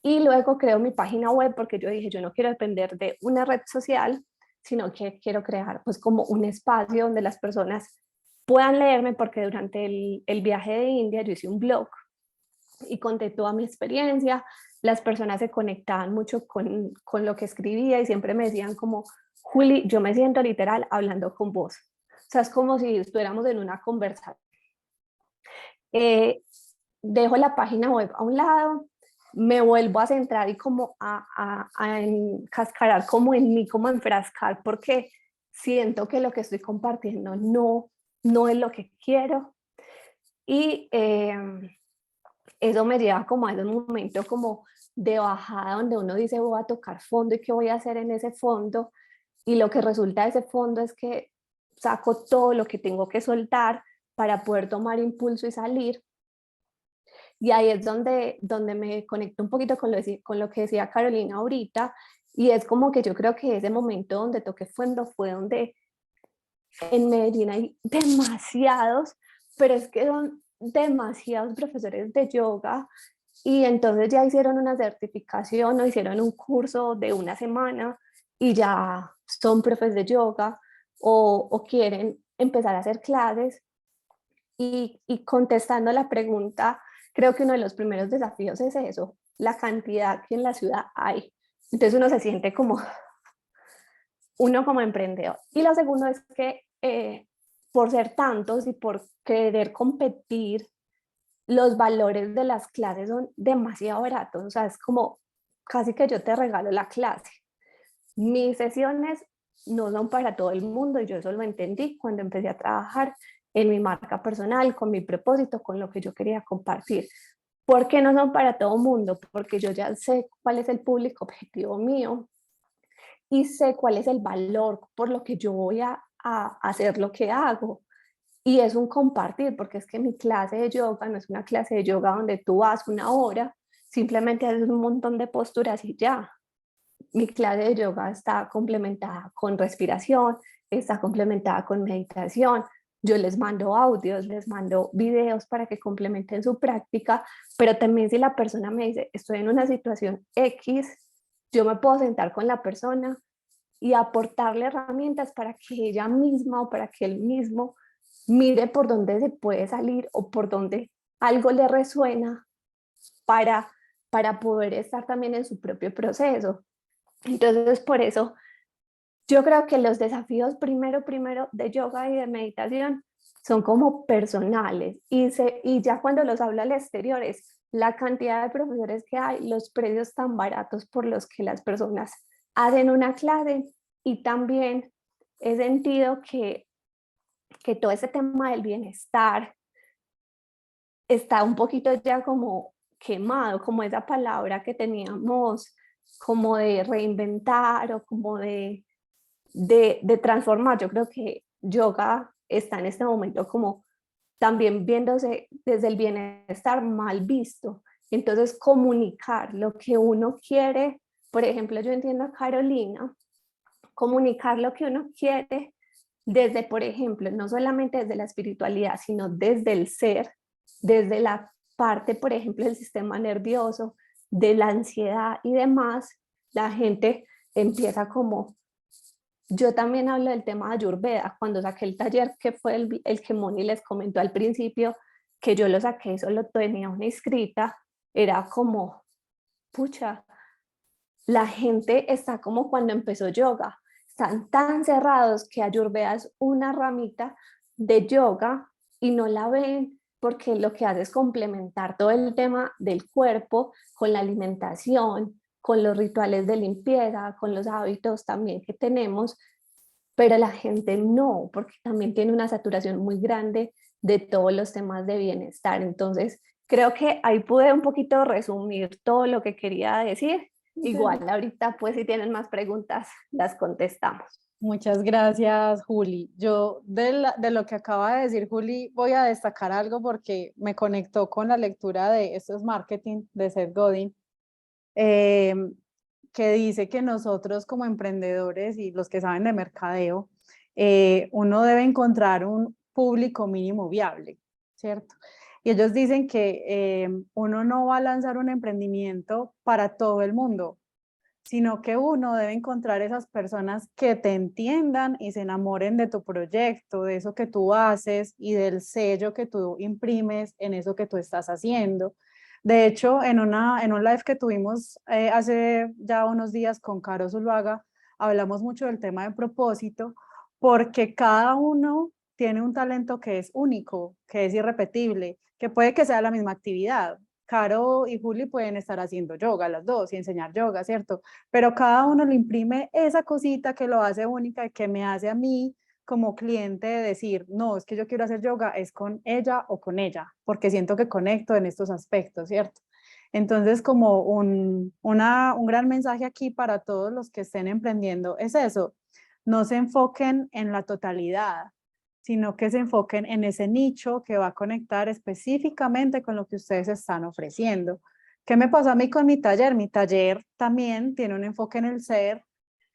Y luego creo mi página web porque yo dije, yo no quiero depender de una red social, sino que quiero crear pues como un espacio donde las personas puedan leerme, porque durante el viaje de India yo hice un blog y conté toda mi experiencia. Las personas se conectaban mucho con lo que escribía y siempre me decían como, Juli, yo me siento literal hablando con vos. O sea, es como si estuviéramos en una conversación. Dejo la página web a un lado, me vuelvo a centrar y como a encascarar como en mí, como a enfrascar, porque siento que lo que estoy compartiendo no es lo que quiero. Y eso me lleva como a un momento como de bajada donde uno dice voy a tocar fondo y qué voy a hacer en ese fondo, y lo que resulta de ese fondo es que saco todo lo que tengo que soltar para poder tomar impulso y salir. Y ahí es donde me conecto un poquito con lo que decía Carolina ahorita, Y es como que yo creo que ese momento donde toqué fondo fue donde en Medellín hay demasiados, pero es que son demasiados profesores de yoga y entonces ya hicieron una certificación o hicieron un curso de una semana y ya son profes de yoga o quieren empezar a hacer clases y contestando la pregunta, creo que uno de los primeros desafíos es eso, la cantidad que en la ciudad hay. Entonces uno se siente como uno como emprendedor. Y lo segundo es que por ser tantos y por querer competir, los valores de las clases son demasiado baratos. O sea, es como casi que yo te regalo la clase. Mis sesiones no son para todo el mundo y yo eso lo entendí cuando empecé a trabajar en mi marca personal, con mi propósito, con lo que yo quería compartir. ¿Por qué no son para todo el mundo? Porque yo ya sé cuál es el público objetivo mío y sé cuál es el valor por lo que yo voy a hacer lo que hago. Y es un compartir, porque es que mi clase de yoga no es una clase de yoga donde tú vas una hora, simplemente haces un montón de posturas y ya. Mi clase de yoga está complementada con respiración, está complementada con meditación. Yo les mando audios, les mando videos para que complementen su práctica, pero también si la persona me dice, estoy en una situación X, yo me puedo sentar con la persona y aportarle herramientas para que ella misma o para que él mismo mire por dónde se puede salir o por dónde algo le resuena para, para poder estar también en su propio proceso. Entonces, por eso, yo creo que los desafíos primero de yoga y de meditación son como personales y ya cuando los habla al exterior es la cantidad de profesores que hay, los precios tan baratos por los que las personas hacen una clase y también he sentido que todo ese tema del bienestar está un poquito ya como quemado, como esa palabra que teníamos como de reinventar o como de transformar. Yo creo que yoga está en este momento como también viéndose desde el bienestar mal visto. Entonces, comunicar lo que uno quiere, por ejemplo, yo entiendo a Carolina, comunicar lo que uno quiere desde, por ejemplo, no solamente desde la espiritualidad, sino desde el ser, desde la parte, por ejemplo, del sistema nervioso, de la ansiedad y demás, la gente empieza como, yo también hablo del tema de Ayurveda, cuando saqué el taller que fue el que Moni les comentó al principio, que yo lo saqué, solo tenía una escrita, era como, pucha, la gente está como cuando empezó yoga, están tan cerrados que Ayurveda es una ramita de yoga y no la ven porque lo que hace es complementar todo el tema del cuerpo con la alimentación, con los rituales de limpieza, con los hábitos también que tenemos, pero la gente no, porque también tiene una saturación muy grande de todos los temas de bienestar. Entonces, creo que ahí pude un poquito resumir todo lo que quería decir. Igual, ahorita pues si tienen más preguntas, las contestamos. Muchas gracias, Juli. Yo de lo que acaba de decir Juli voy a destacar algo porque me conectó con la lectura de Esto es Marketing de Seth Godin, que dice que nosotros como emprendedores y los que saben de mercadeo, uno debe encontrar un público mínimo viable, ¿cierto? Y ellos dicen que uno no va a lanzar un emprendimiento para todo el mundo, sino que uno debe encontrar esas personas que te entiendan y se enamoren de tu proyecto, de eso que tú haces y del sello que tú imprimes en eso que tú estás haciendo. De hecho, en un live que tuvimos hace ya unos días con Caro Zuluaga, hablamos mucho del tema de propósito, porque cada uno tiene un talento que es único, que es irrepetible, que puede que sea la misma actividad. Caro y Juli pueden estar haciendo yoga las dos y enseñar yoga, ¿cierto? Pero cada uno le imprime esa cosita que lo hace única y que me hace a mí como cliente de decir, no, es que yo quiero hacer yoga, es con ella o con ella, porque siento que conecto en estos aspectos, ¿cierto? Entonces, como un gran mensaje aquí para todos los que estén emprendiendo es eso, no se enfoquen en la totalidad, sino que se enfoquen en ese nicho que va a conectar específicamente con lo que ustedes están ofreciendo. ¿Qué me pasó a mí con mi taller? Mi taller también tiene un enfoque en el ser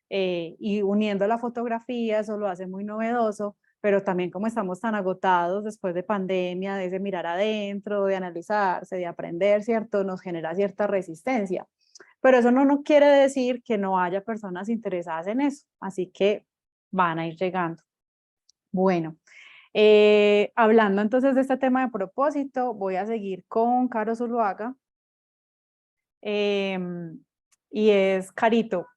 y uniendo la fotografía, eso lo hace muy novedoso, pero también como estamos tan agotados después de pandemia, de ese mirar adentro, de analizarse, de aprender, ¿cierto? Nos genera cierta resistencia. Pero eso no quiere decir que no haya personas interesadas en eso, así que van a ir llegando. Bueno, hablando entonces de este tema de propósito, voy a seguir con Caro Zuluaga. Y es Carito.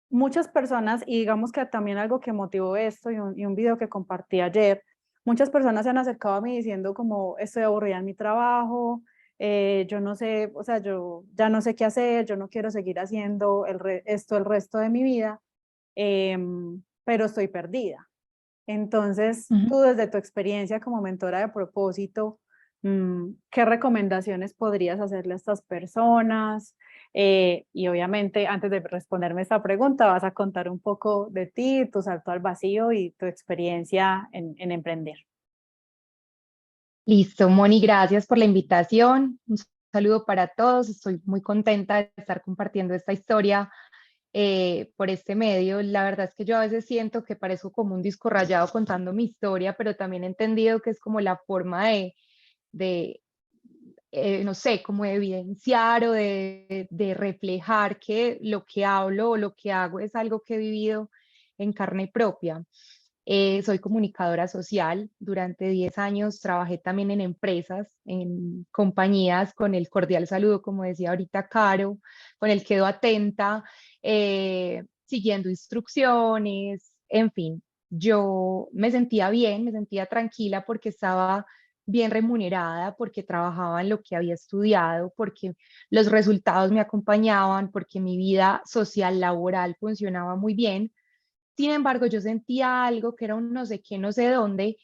Muchas personas, y digamos que también algo que motivó esto y un video que compartí ayer, muchas personas se han acercado a mí diciendo como estoy aburrida en mi trabajo, yo no sé, o sea, yo ya no sé qué hacer, yo no quiero seguir haciendo esto el resto de mi vida, pero estoy perdida. Entonces, tú desde tu experiencia como mentora de propósito, ¿qué recomendaciones podrías hacerle a estas personas? Y obviamente, antes de responderme esta pregunta, vas a contar un poco de ti, tu salto al vacío y tu experiencia en emprender. Listo, Moni, gracias por la invitación. Un saludo para todos. Estoy muy contenta de estar compartiendo esta historia por este medio. La verdad es que yo a veces siento que parezco como un disco rayado contando mi historia, pero también he entendido que es como la forma de no sé, como de evidenciar o de reflejar que lo que hablo o lo que hago es algo que he vivido en carne propia. Soy comunicadora social. Durante 10 años trabajé también en empresas, en compañías, con el cordial saludo, como decía ahorita Caro, con el quedo atenta, siguiendo instrucciones, en fin. Yo me sentía bien, me sentía tranquila porque estaba bien remunerada, porque trabajaba en lo que había estudiado, porque los resultados me acompañaban, porque mi vida social, laboral funcionaba muy bien. Sin embargo, yo sentía algo que era un no sé qué, no sé dónde,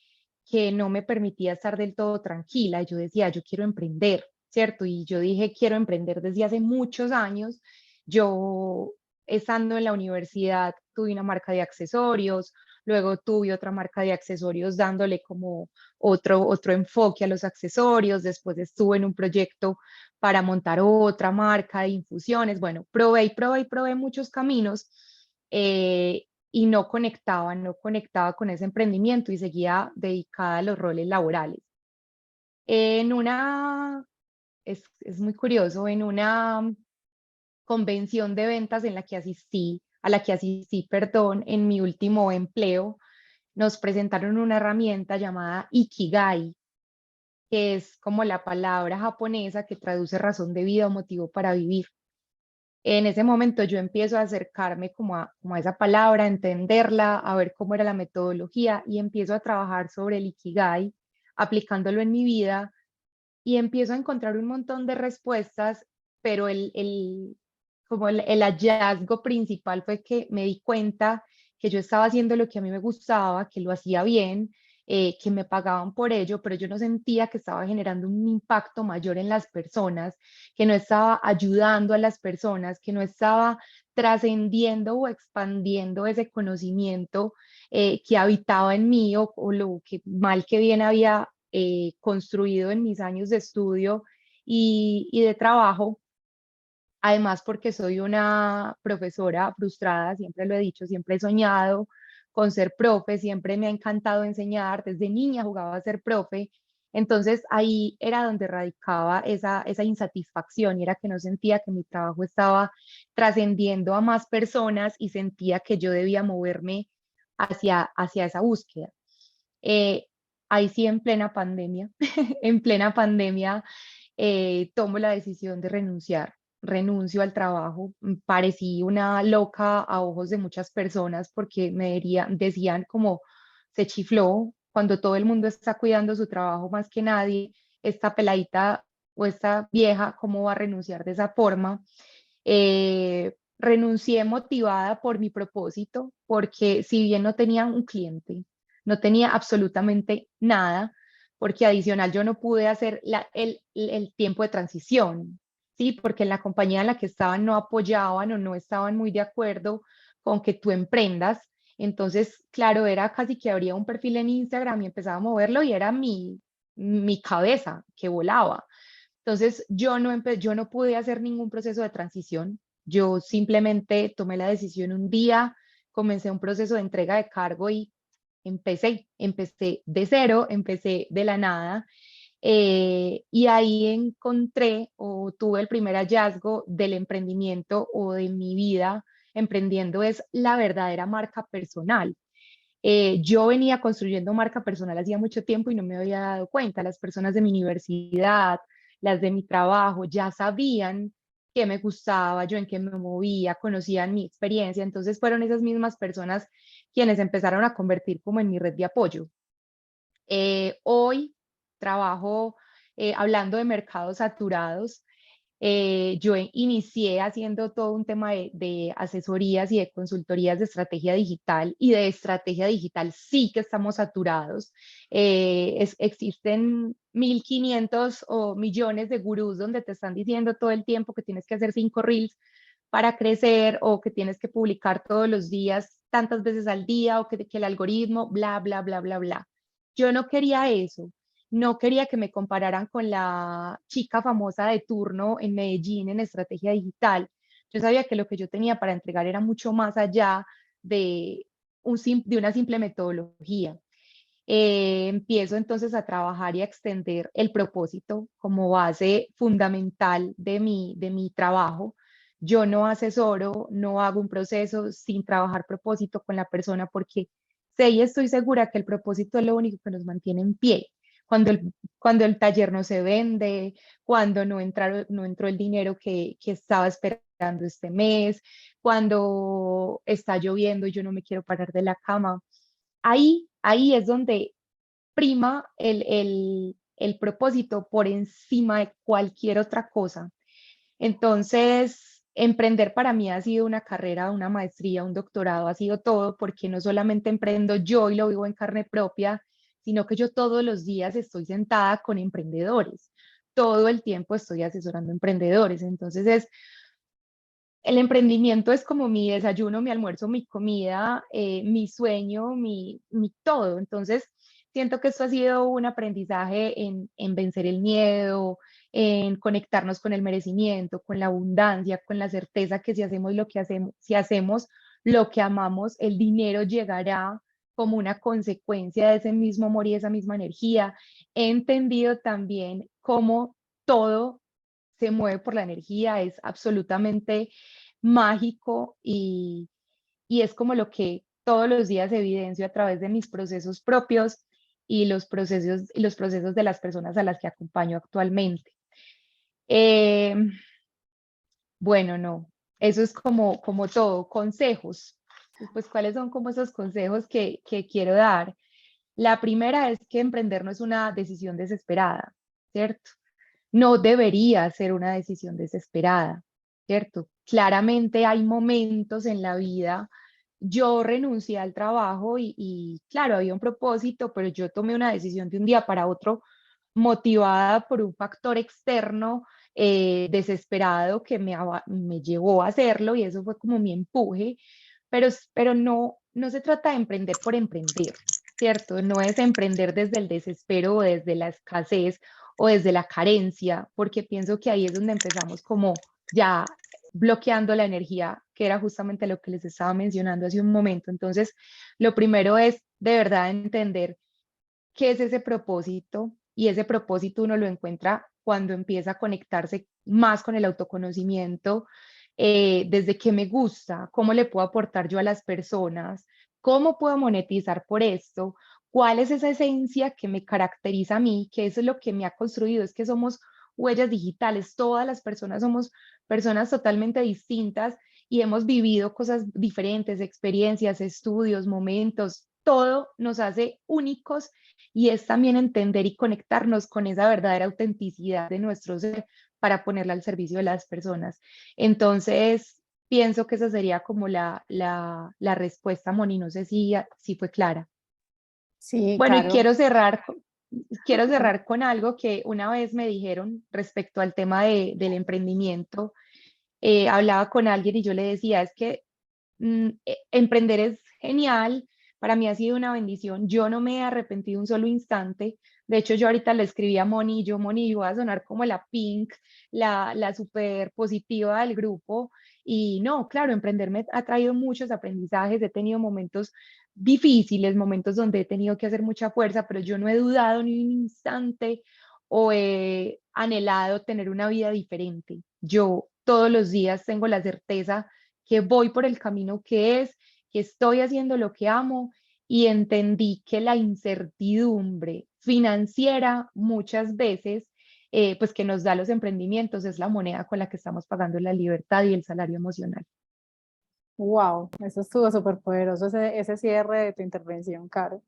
que no me permitía estar del todo tranquila. Yo decía, yo quiero emprender, ¿cierto? Y yo dije, quiero emprender desde hace muchos años. Yo, estando en la universidad, tuve una marca de accesorios, luego tuve otra marca de accesorios dándole como otro enfoque a los accesorios. Después estuve en un proyecto para montar otra marca de infusiones. Bueno, probé y probé y probé muchos caminos. Y no conectaba con ese emprendimiento y seguía dedicada a los roles laborales. En una, es muy curioso, en una convención de ventas a la que asistí, perdón, en mi último empleo, nos presentaron una herramienta llamada Ikigai, que es como la palabra japonesa que traduce razón de vida o motivo para vivir. En ese momento yo empiezo a acercarme como a esa palabra, a entenderla, a ver cómo era la metodología y empiezo a trabajar sobre el Ikigai, aplicándolo en mi vida y empiezo a encontrar un montón de respuestas, pero el hallazgo principal fue que me di cuenta que yo estaba haciendo lo que a mí me gustaba, que lo hacía bien, que me pagaban por ello, pero yo no sentía que estaba generando un impacto mayor en las personas, que no estaba ayudando a las personas, que no estaba trascendiendo o expandiendo ese conocimiento que habitaba en mí o lo que mal que bien había construido en mis años de estudio y de trabajo. Además, porque soy una profesora frustrada, siempre lo he dicho, siempre he soñado con ser profe, siempre me ha encantado enseñar, desde niña jugaba a ser profe. Entonces ahí era donde radicaba esa insatisfacción y era que no sentía que mi trabajo estaba trascendiendo a más personas y sentía que yo debía moverme hacia esa búsqueda. Eh, Ahí sí, en plena pandemia, en plena pandemia, tomo la decisión de renunciar. Renuncio al trabajo. Parecí una loca a ojos de muchas personas porque decían como se chifló cuando todo el mundo está cuidando su trabajo más que nadie. Esta peladita o esta vieja, ¿cómo va a renunciar de esa forma? Renuncié motivada por mi propósito, porque si bien no tenía un cliente, no tenía absolutamente nada, porque adicional yo no pude hacer el tiempo de transición, ¿sí? Porque en la compañía en la que estaban no apoyaban o no estaban muy de acuerdo con que tú emprendas. Entonces, claro, era casi que abría un perfil en Instagram y empezaba a moverlo y era mi cabeza que volaba. Entonces, yo no pude hacer ningún proceso de transición. Yo simplemente tomé la decisión un día, comencé un proceso de entrega de cargo y empecé de cero, empecé de la nada. Y ahí encontré o tuve el primer hallazgo del emprendimiento o de mi vida emprendiendo es la verdadera marca personal. Yo venía construyendo marca personal hacía mucho tiempo y no me había dado cuenta. Las personas de mi universidad, las de mi trabajo, ya sabían qué me gustaba, yo en qué me movía, conocían mi experiencia. Entonces fueron esas mismas personas quienes empezaron a convertir como en mi red de apoyo. Hoy trabajo hablando de mercados saturados. Yo inicié haciendo todo un tema de asesorías y de consultorías de estrategia digital y de estrategia digital sí que estamos saturados. Existen 1.500 o millones de gurús donde te están diciendo todo el tiempo que tienes que hacer 5 reels para crecer o que tienes que publicar todos los días, tantas veces al día o que el algoritmo, bla, bla, bla, bla, bla. Yo no quería eso. No quería que me compararan con la chica famosa de turno en Medellín en estrategia digital. Yo sabía que lo que yo tenía para entregar era mucho más allá de, de una simple metodología. Empiezo entonces a trabajar y a extender el propósito como base fundamental de mi trabajo. Yo no asesoro, no hago un proceso sin trabajar propósito con la persona porque sé y estoy segura que el propósito es lo único que nos mantiene en pie. Cuando el taller no se vende, cuando no entró el dinero que estaba esperando este mes, cuando está lloviendo y yo no me quiero parar de la cama. Ahí es donde prima el propósito por encima de cualquier otra cosa. Entonces, emprender para mí ha sido una carrera, una maestría, un doctorado, ha sido todo, porque no solamente emprendo yo y lo vivo en carne propia, sino que yo todos los días estoy sentada con emprendedores. Todo el tiempo estoy asesorando emprendedores. Entonces, el emprendimiento es como mi desayuno, mi almuerzo, mi comida, mi sueño, mi todo. Entonces, siento que esto ha sido un aprendizaje en vencer el miedo, en conectarnos con el merecimiento, con la abundancia, con la certeza que si hacemos lo que hacemos, si hacemos lo que amamos, el dinero llegará como una consecuencia de ese mismo amor y esa misma energía. He entendido también cómo todo se mueve por la energía, es absolutamente mágico y es como lo que todos los días evidencio a través de mis procesos propios y los procesos de las personas a las que acompaño actualmente. Eh, bueno, no, eso es como todo, consejos. Pues, ¿cuáles son como esos consejos que quiero dar? La primera es que emprender no es una decisión desesperada, ¿cierto? No debería ser una decisión desesperada, ¿cierto? Claramente hay momentos en la vida. Yo renuncié al trabajo claro, había un propósito, pero yo tomé una decisión de un día para otro motivada por un factor externo desesperado que me llevó a hacerlo y eso fue como mi empuje, pero no se trata de emprender por emprender, ¿cierto? No es emprender desde el desespero o desde la escasez o desde la carencia, porque pienso que ahí es donde empezamos como ya bloqueando la energía, que era justamente lo que les estaba mencionando hace un momento. Entonces, lo primero es de verdad entender qué es ese propósito y ese propósito uno lo encuentra cuando empieza a conectarse más con el autoconocimiento, desde qué me gusta, cómo le puedo aportar yo a las personas, cómo puedo monetizar por esto, cuál es esa esencia que me caracteriza a mí, que eso es lo que me ha construido, es que somos huellas digitales, todas las personas somos personas totalmente distintas y hemos vivido cosas diferentes, experiencias, estudios, momentos, todo nos hace únicos y es también entender y conectarnos con esa verdadera autenticidad de nuestro ser para ponerla al servicio de las personas. Entonces, pienso que esa sería como la respuesta, Moni, no sé si fue clara. Sí, Bueno, y claro. quiero cerrar con algo que una vez me dijeron respecto al tema del emprendimiento. Hablaba con alguien y yo le decía, es que emprender es genial, para mí ha sido una bendición, yo no me he arrepentido un solo instante De hecho, yo ahorita le escribí a Moni, yo voy a sonar como la pink, la súper positiva del grupo. Y no, claro, emprender me ha traído muchos aprendizajes, he tenido momentos difíciles, momentos donde he tenido que hacer mucha fuerza, pero yo no he dudado ni un instante o he anhelado tener una vida diferente. Yo todos los días tengo la certeza que voy por el camino que es, que estoy haciendo lo que amo y entendí que la incertidumbre financiera muchas veces, pues que nos da los emprendimientos, es la moneda con la que estamos pagando la libertad y el salario emocional. Wow, eso estuvo súper poderoso ese cierre de tu intervención, Caro.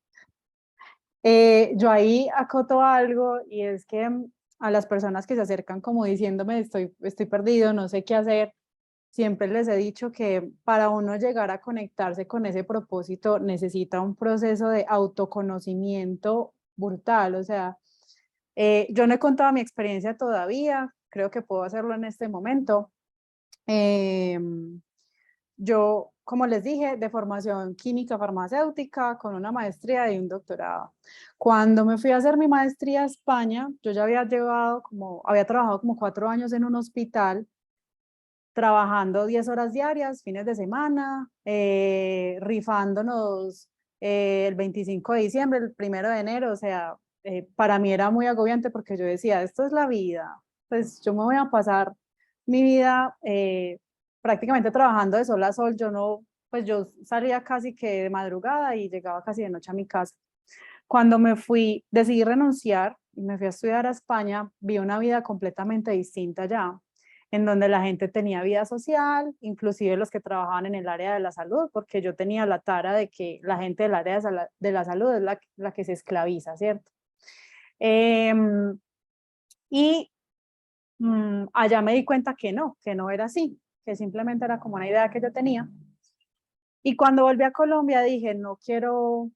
Yo ahí acoto algo y es que a las personas que se acercan como diciéndome estoy perdido, no sé qué hacer, siempre les he dicho que para uno llegar a conectarse con ese propósito necesita un proceso de autoconocimiento brutal. O sea, yo no he contado mi experiencia todavía, creo que puedo hacerlo en este momento. Yo, como les dije, de formación química farmacéutica con una maestría y un doctorado. Cuando me fui a hacer mi maestría a España, yo ya había trabajado como 4 años en un hospital, trabajando 10 horas diarias, fines de semana, rifándonos el 25 de diciembre, el 1 de enero. O sea, para mí era muy agobiante porque yo decía, esto es la vida, pues yo me voy a pasar mi vida prácticamente trabajando de sol a sol. Yo no, pues yo salía casi que de madrugada y llegaba casi de noche a mi casa. Cuando decidí renunciar y me fui a estudiar a España, vi una vida completamente distinta allá, en donde la gente tenía vida social, inclusive los que trabajaban en el área de la salud, porque yo tenía la tara de que la gente del área de la salud es la que se esclaviza, ¿cierto? Y allá me di cuenta que no era así, que simplemente era como una idea que yo tenía. Y cuando volví a Colombia dije, no quiero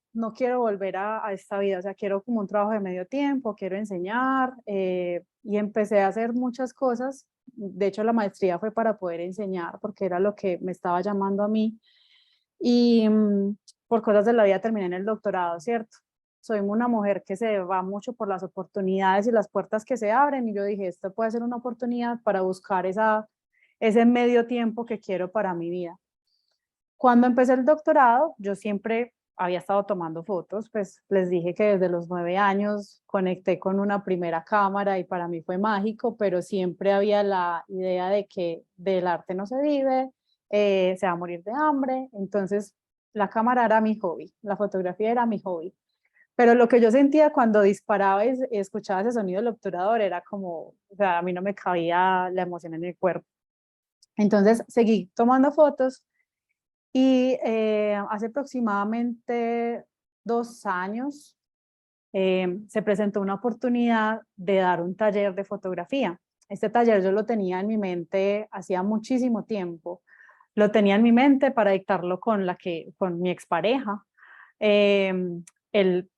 volver a esta vida. O sea, quiero como un trabajo de medio tiempo, quiero enseñar, y empecé a hacer muchas cosas. De hecho, la maestría fue para poder enseñar porque era lo que me estaba llamando a mí. Y por cosas de la vida terminé en el doctorado, ¿cierto? Soy una mujer que se va mucho por las oportunidades y las puertas que se abren, y yo dije, esto puede ser una oportunidad para buscar ese medio tiempo que quiero para mi vida. Cuando empecé el doctorado, yo siempre había estado tomando fotos. Pues les dije que desde los 9 años conecté con una primera cámara y para mí fue mágico, pero siempre había la idea de que del arte no se vive, se va a morir de hambre. Entonces la cámara era mi hobby, la fotografía era mi hobby. Pero lo que yo sentía cuando disparaba y escuchaba ese sonido del obturador era como, o sea, a mí no me cabía la emoción en el cuerpo. Entonces seguí tomando fotos y hace aproximadamente 2 años se presentó una oportunidad de dar un taller de fotografía. Este taller yo lo tenía en mi mente hacía muchísimo tiempo. Lo tenía en mi mente para dictarlo con mi expareja. Eh,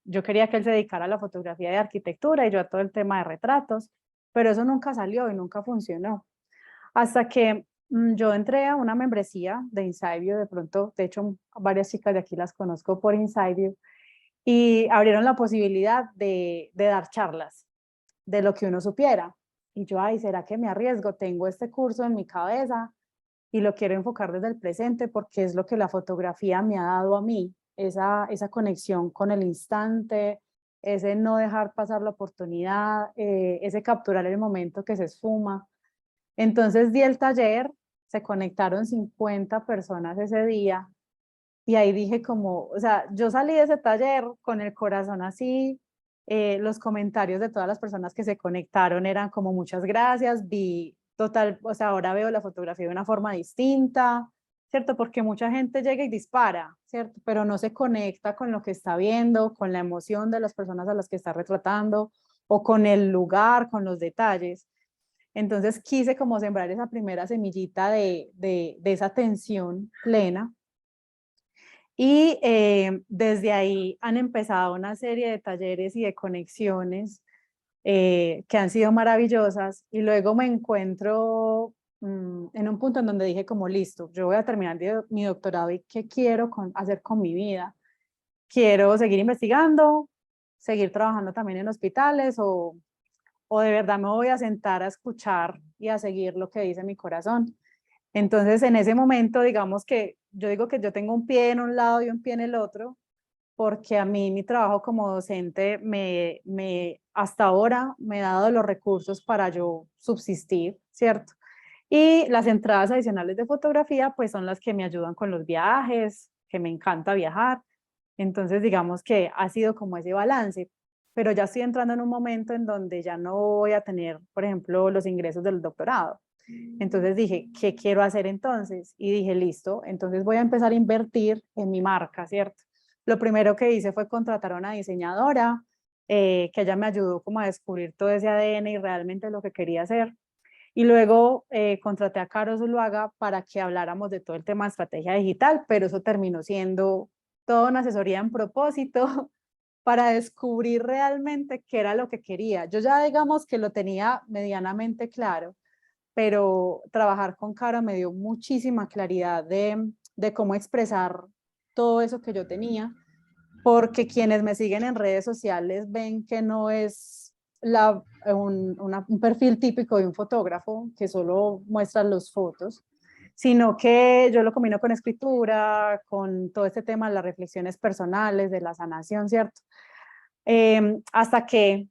yo quería que él se dedicara a la fotografía de arquitectura y yo a todo el tema de retratos, pero eso nunca salió y nunca funcionó. Hasta que yo entré a una membresía de Inside View. De pronto, de hecho, varias chicas de aquí las conozco por Inside View, y abrieron la posibilidad de dar charlas de lo que uno supiera. Y yo, ay, ¿será que me arriesgo? Tengo este curso en mi cabeza y lo quiero enfocar desde el presente porque es lo que la fotografía me ha dado a mí, esa conexión con el instante, ese no dejar pasar la oportunidad, ese capturar el momento que se esfuma. Entonces di el taller, se conectaron 50 personas ese día y ahí dije como, o sea, yo salí de ese taller con el corazón así. Los comentarios de todas las personas que se conectaron eran como muchas gracias, vi total, o sea, ahora veo la fotografía de una forma distinta, ¿cierto? Porque mucha gente llega y dispara, ¿cierto? Pero no se conecta con lo que está viendo, con la emoción de las personas a las que está retratando o con el lugar, con los detalles. Entonces quise como sembrar esa primera semillita de esa atención plena. Y desde ahí han empezado una serie de talleres y de conexiones que han sido maravillosas. Y luego me encuentro en un punto en donde dije como listo, yo voy a terminar mi doctorado y qué quiero hacer con mi vida. Quiero seguir investigando, seguir trabajando también en hospitales o de verdad me voy a sentar a escuchar y a seguir lo que dice mi corazón. Entonces, en ese momento, digamos que yo digo que yo tengo un pie en un lado y un pie en el otro, porque a mí mi trabajo como docente hasta ahora me ha dado los recursos para yo subsistir, ¿cierto? Y las entradas adicionales de fotografía, pues son las que me ayudan con los viajes, que me encanta viajar. Entonces, digamos que ha sido como ese balance, pero ya estoy entrando en un momento en donde ya no voy a tener, por ejemplo, los ingresos del doctorado. Entonces dije, ¿qué quiero hacer entonces? Y dije, listo, entonces voy a empezar a invertir en mi marca, ¿cierto? Lo primero que hice fue contratar a una diseñadora, que ella me ayudó como a descubrir todo ese ADN y realmente lo que quería hacer. Y luego contraté a Caro Zuluaga para que habláramos de todo el tema de estrategia digital, pero eso terminó siendo toda una asesoría en propósito para descubrir realmente qué era lo que quería. Yo ya digamos que lo tenía medianamente claro, pero trabajar con Caro me dio muchísima claridad de cómo expresar todo eso que yo tenía, porque quienes me siguen en redes sociales ven que no es un perfil típico de un fotógrafo que solo muestra los fotos, sino que yo lo combino con escritura, con todo este tema de las reflexiones personales, de la sanación, ¿cierto? Hasta que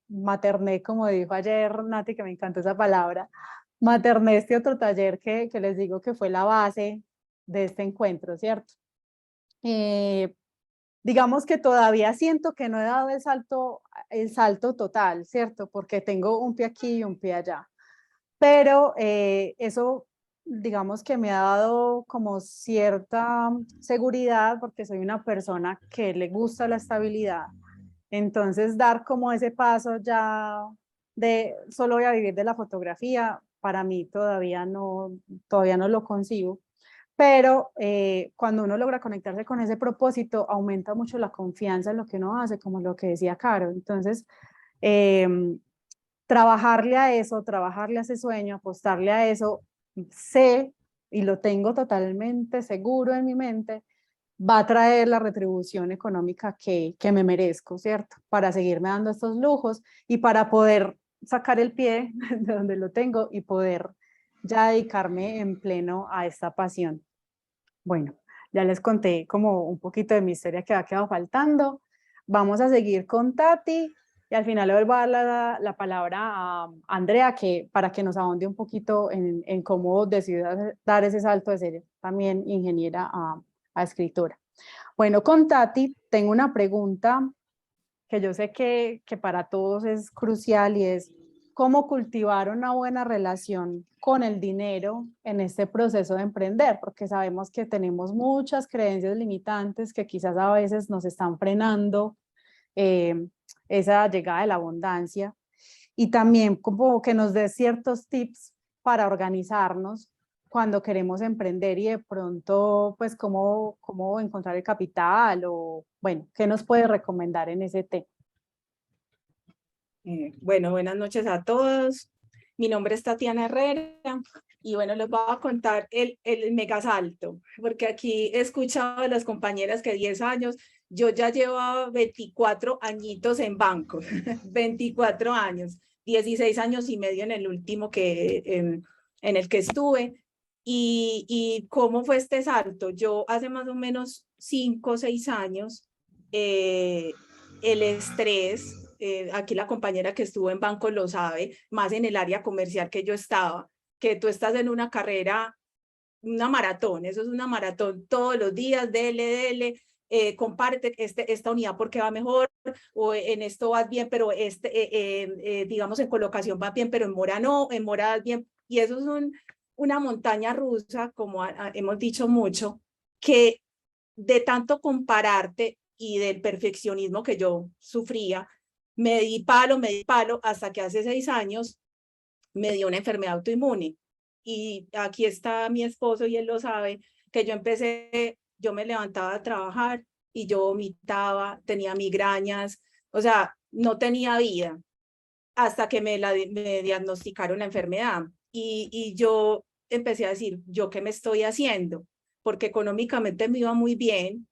materné, como dijo ayer Nati, que me encantó esa palabra, materné este otro taller que les digo que fue la base de este encuentro, ¿cierto? Digamos que todavía siento que no he dado el salto total, ¿cierto? Porque tengo un pie aquí y un pie allá. Pero eso, digamos que me ha dado como cierta seguridad porque soy una persona que le gusta la estabilidad. Entonces, dar como ese paso ya de solo voy a vivir de la fotografía, para mí todavía no lo concibo. Pero cuando uno logra conectarse con ese propósito, aumenta mucho la confianza en lo que uno hace, como lo que decía Caro. Entonces, trabajarle a eso, trabajarle a ese sueño, apostarle a eso, sé y lo tengo totalmente seguro en mi mente, va a traer la retribución económica que me merezco, ¿cierto? Para seguirme dando estos lujos y para poder sacar el pie de donde lo tengo y poder ya dedicarme en pleno a esta pasión. Bueno, ya les conté como un poquito de mi historia que ha quedado faltando. Vamos a seguir con Tati y al final le vuelvo a dar la palabra a Andrea para que nos ahonde un poquito en cómo decidió dar ese salto de ser también ingeniera a escritora. Bueno, con Tati tengo una pregunta que yo sé que para todos es crucial y es cómo cultivar una buena relación con el dinero en este proceso de emprender, porque sabemos que tenemos muchas creencias limitantes que quizás a veces nos están frenando esa llegada de la abundancia y también como que nos dé ciertos tips para organizarnos cuando queremos emprender y de pronto, pues, cómo encontrar el capital o, bueno, ¿qué nos puede recomendar en ese tema? Bueno, buenas noches a todos. Mi nombre es Tatiana Herrera y bueno, les voy a contar el mega salto, porque aquí he escuchado a las compañeras que 10 años, yo ya llevo 24 añitos en banco, 24 años, 16 años y medio en el último en el que estuve. Y ¿cómo fue este salto? Yo hace más o menos 5 o 6 años, el estrés, aquí la compañera que estuvo en banco lo sabe, más en el área comercial que yo estaba, que tú estás en una carrera, una maratón, eso es una maratón todos los días, dele, comparte esta unidad porque va mejor, o en esto vas bien, pero digamos en colocación vas bien, pero en mora no, en mora vas bien, y eso es una montaña rusa, como hemos dicho mucho, que de tanto compararte y del perfeccionismo que yo sufría, me di palo, hasta que hace 6 años me dio una enfermedad autoinmune. Y aquí está mi esposo y él lo sabe, que yo me levantaba a trabajar y yo vomitaba, tenía migrañas, o sea, no tenía vida hasta que me diagnosticaron la enfermedad. Y yo empecé a decir, ¿yo qué me estoy haciendo? Porque económicamente me iba muy bien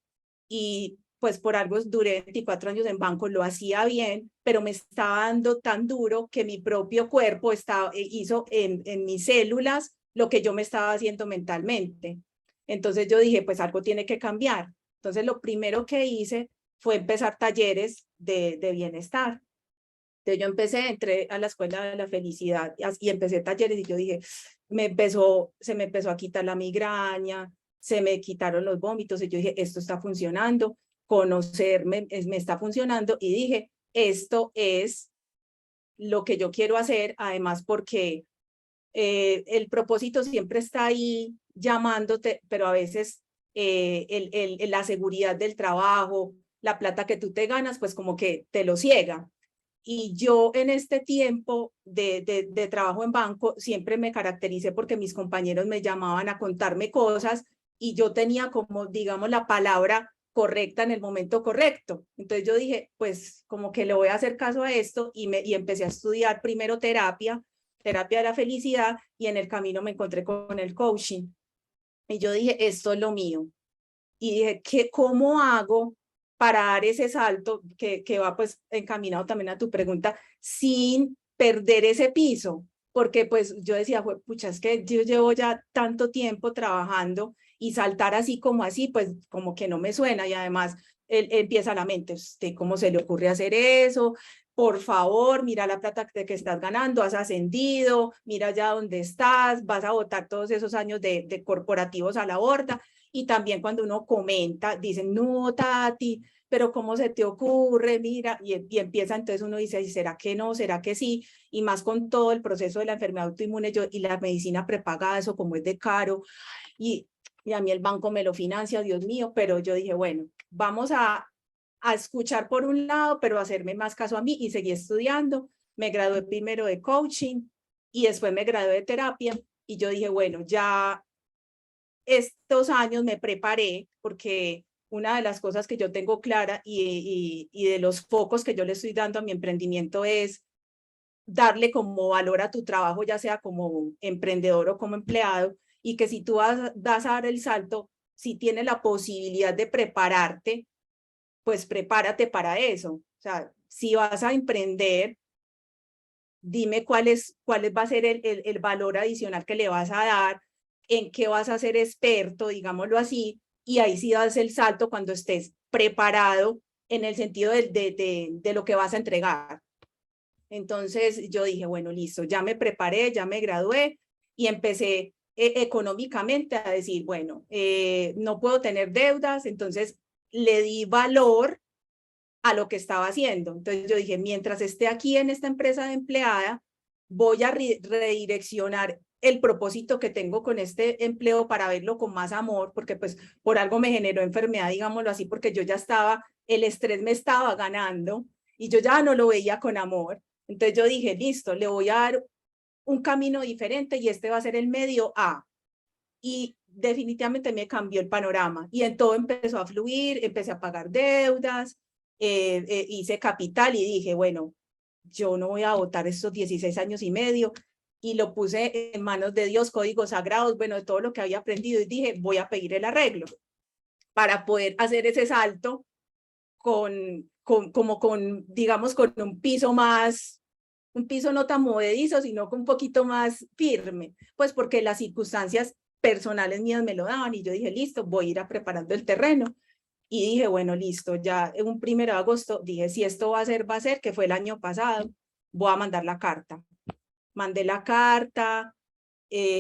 y pues por algo duré 24 años en banco, lo hacía bien, pero me estaba dando tan duro que mi propio cuerpo hizo en mis células lo que yo me estaba haciendo mentalmente. Entonces yo dije, pues algo tiene que cambiar. Entonces lo primero que hice fue empezar talleres de bienestar. Entonces yo entré a la escuela de la felicidad y empecé talleres y yo dije, se me empezó a quitar la migraña, se me quitaron los vómitos y yo dije, esto está funcionando, conocerme me está funcionando y dije, esto es lo que yo quiero hacer, además porque el propósito siempre está ahí llamándote, pero a veces la seguridad del trabajo, la plata que tú te ganas, pues como que te lo ciega. Y yo en este tiempo de trabajo en banco siempre me caractericé porque mis compañeros me llamaban a contarme cosas y yo tenía como, digamos, la palabra correcta en el momento correcto. Entonces yo dije, pues como que le voy a hacer caso a esto y empecé a estudiar primero terapia de la felicidad y en el camino me encontré con el coaching. Y yo dije, esto es lo mío. Y dije, ¿cómo hago para dar ese salto que va pues encaminado también a tu pregunta sin perder ese piso? Porque pues yo decía, pucha, es que yo llevo ya tanto tiempo trabajando y saltar así, pues como que no me suena y además empieza la mente, ¿usted cómo se le ocurre hacer eso? Por favor, mira la plata que estás ganando, has ascendido, mira ya dónde estás, vas a botar todos esos años de corporativos a la borda. Y también cuando uno comenta, dicen, no, Tati, pero ¿cómo se te ocurre? Mira, y empieza, entonces uno dice, ¿será que no? ¿Será que sí? Y más con todo el proceso de la enfermedad autoinmune y la medicina prepagada, eso como es de caro, y a mí el banco me lo financia, Dios mío, pero yo dije, bueno, vamos a escuchar por un lado, pero hacerme más caso a mí y seguí estudiando. Me gradué primero de coaching y después me gradué de terapia y yo dije, bueno, ya estos años me preparé porque una de las cosas que yo tengo clara y de los focos que yo le estoy dando a mi emprendimiento es darle como valor a tu trabajo, ya sea como emprendedor o como empleado, y que si tú vas a dar el salto, si tienes la posibilidad de prepararte, pues prepárate para eso. O sea, si vas a emprender, dime cuál va a ser el valor adicional que le vas a dar, en qué vas a ser experto, digámoslo así, y ahí sí das el salto cuando estés preparado en el sentido de lo que vas a entregar. Entonces yo dije, bueno, listo, ya me preparé, ya me gradué y empecé económicamente a decir, bueno, no puedo tener deudas, entonces le di valor a lo que estaba haciendo. Entonces yo dije, mientras esté aquí en esta empresa de empleada, voy a redireccionar el propósito que tengo con este empleo para verlo con más amor, porque pues por algo me generó enfermedad, digámoslo así, porque yo ya estaba, el estrés me estaba ganando y yo ya no lo veía con amor. Entonces yo dije, listo, le voy a dar un camino diferente y este va a ser el medio A. Y definitivamente me cambió el panorama y en todo empezó a fluir, empecé a pagar deudas, hice capital y dije, bueno, yo no voy a votar estos 16 años y medio y lo puse en manos de Dios, códigos sagrados, bueno, de todo lo que había aprendido y dije, voy a pedir el arreglo para poder hacer ese salto digamos, con un piso más, un piso no tan movedizo, sino con un poquito más firme, pues porque las circunstancias personales mías me lo daban y yo dije, listo, voy a ir a preparando el terreno. Y dije, bueno, listo, ya en un 1 de agosto dije, si esto va a ser, que fue el año pasado, voy a mandar la carta. Mandé la carta,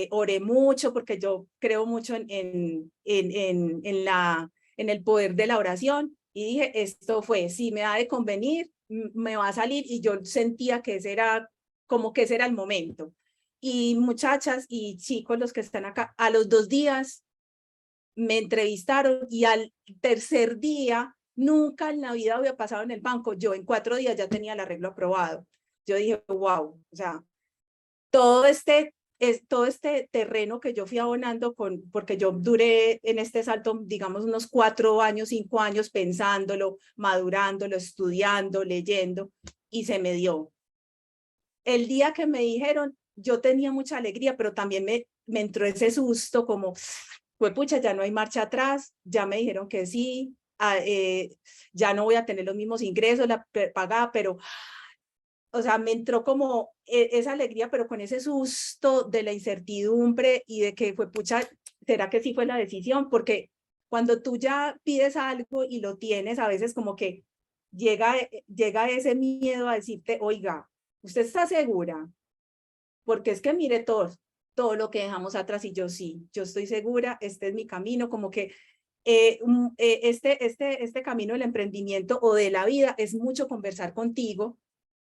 oré mucho porque yo creo mucho en el poder de la oración y dije, esto fue, si me ha de convenir, me va a salir y yo sentía que ese era el momento. Y muchachas y chicos, los que están acá, a los 2 días me entrevistaron y al tercer día, nunca en la vida había pasado en el banco, yo en 4 días ya tenía el arreglo aprobado. Yo dije, wow, o sea, todo este terreno que yo fui abonando porque yo duré en este salto, digamos, unos 4 años, 5 años pensándolo, madurándolo, estudiando, leyendo, y se me dio. El día que me dijeron, yo tenía mucha alegría, pero también me entró ese susto como, pues pucha, ya no hay marcha atrás, ya me dijeron que sí, ya no voy a tener los mismos ingresos, la pagada, pero, o sea, me entró como esa alegría, pero con ese susto de la incertidumbre y de que fue, pucha, ¿será que sí fue la decisión? Porque cuando tú ya pides algo y lo tienes, a veces como que llega ese miedo a decirte, oiga, ¿usted está segura? Porque es que mire todo lo que dejamos atrás y yo sí, yo estoy segura, este es mi camino, como que este camino del emprendimiento o de la vida es mucho conversar contigo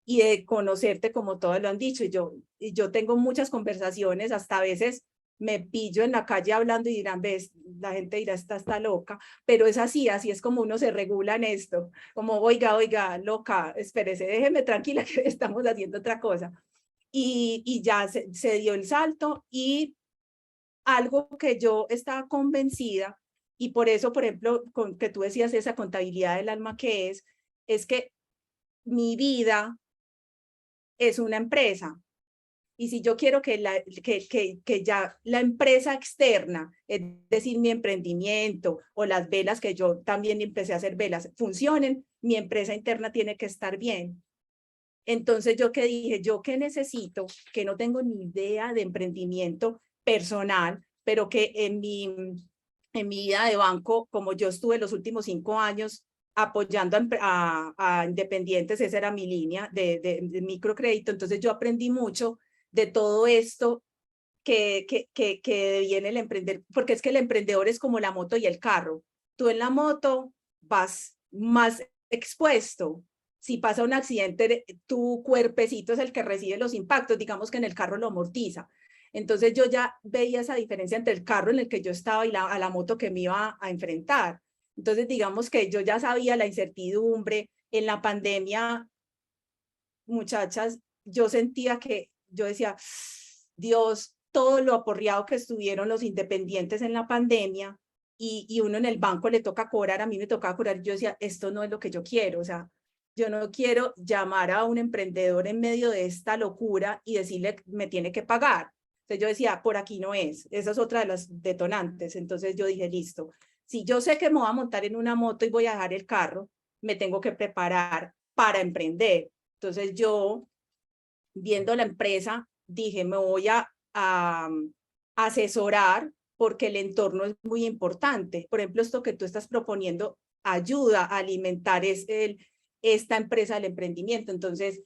y de conocerte como todos lo han dicho. Y yo tengo muchas conversaciones, hasta a veces me pillo en la calle hablando y dirán, ves, la gente dirá, esta está loca, pero es así es como uno se regula en esto, como, oiga, loca, espérese, déjeme tranquila que estamos haciendo otra cosa. Y ya se dio el salto y algo que yo estaba convencida, y por eso, por ejemplo, con que tú decías esa contabilidad del alma que es que mi vida es una empresa. Y si yo quiero que ya la empresa externa, es decir, mi emprendimiento o las velas, que yo también empecé a hacer velas, funcionen, mi empresa interna tiene que estar bien. Entonces yo que dije, yo que necesito, que no tengo ni idea de emprendimiento personal, pero que en mi vida de banco, como yo estuve los últimos 5 años apoyando a independientes, esa era mi línea de microcrédito, entonces yo aprendí mucho de todo esto que viene el emprender, porque es que el emprendedor es como la moto y el carro. Tú en la moto vas más expuesto. Si pasa un accidente, tu cuerpecito es el que recibe los impactos, digamos que en el carro lo amortiza. Entonces yo ya veía esa diferencia entre el carro en el que yo estaba y a la moto que me iba a enfrentar. Entonces digamos que yo ya sabía la incertidumbre. En la pandemia, muchachas, yo sentía que, yo decía, Dios, todo lo aporreado que estuvieron los independientes en la pandemia y uno en el banco le toca cobrar, a mí me tocaba cobrar, yo decía, esto no es lo que yo quiero, o sea, yo no quiero llamar a un emprendedor en medio de esta locura y decirle, me tiene que pagar. Entonces yo decía, por aquí no es, esa es otra de las detonantes. Entonces yo dije, listo, si yo sé que me voy a montar en una moto y voy a dejar el carro, me tengo que preparar para emprender. Entonces yo, viendo la empresa, dije, me voy a asesorar porque el entorno es muy importante. Por ejemplo, esto que tú estás proponiendo ayuda a alimentar esta empresa del emprendimiento. Entonces,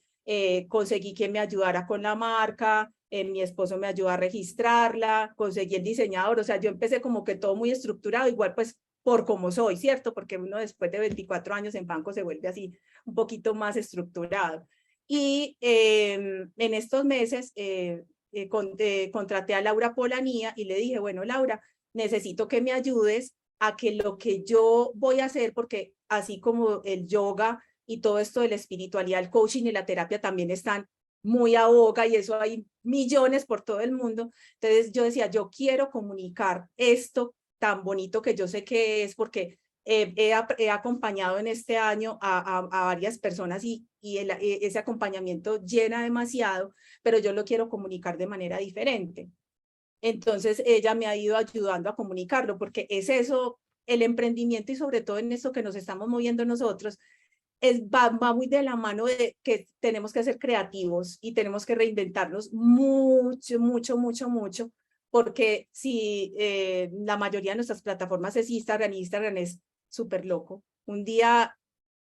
conseguí que me ayudara con la marca, mi esposo me ayudó a registrarla, conseguí el diseñador, o sea, yo empecé como que todo muy estructurado, igual pues por como soy, ¿cierto? Porque uno después de 24 años en banco se vuelve así un poquito más estructurado. Y en estos meses contraté a Laura Polanía y le dije, bueno, Laura, necesito que me ayudes a que lo que yo voy a hacer, porque así como el yoga y todo esto de la espiritualidad, el coaching y la terapia también están muy a boga y eso hay millones por todo el mundo. Entonces yo decía, yo quiero comunicar esto tan bonito que yo sé que es, porque he acompañado en este año a varias personas y ese acompañamiento llena demasiado, pero yo lo quiero comunicar de manera diferente. Entonces ella me ha ido ayudando a comunicarlo, porque es eso, el emprendimiento y sobre todo en esto que nos estamos moviendo nosotros, va muy de la mano de que tenemos que ser creativos y tenemos que reinventarnos mucho, porque si la mayoría de nuestras plataformas es Instagram es súper loco. Un día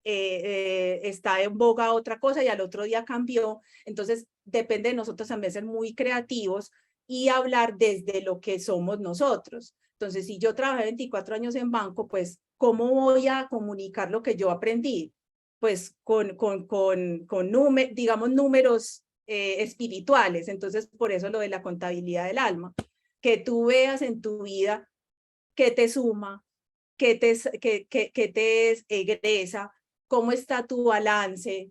está en boga otra cosa y al otro día cambió. Entonces depende de nosotros también ser muy creativos y hablar desde lo que somos nosotros. Entonces, si yo trabajé 24 años en banco, pues, ¿cómo voy a comunicar lo que yo aprendí? Pues digamos, números espirituales. Entonces, por eso lo de la contabilidad del alma. Que tú veas en tu vida qué te suma, qué te egresa, cómo está tu balance,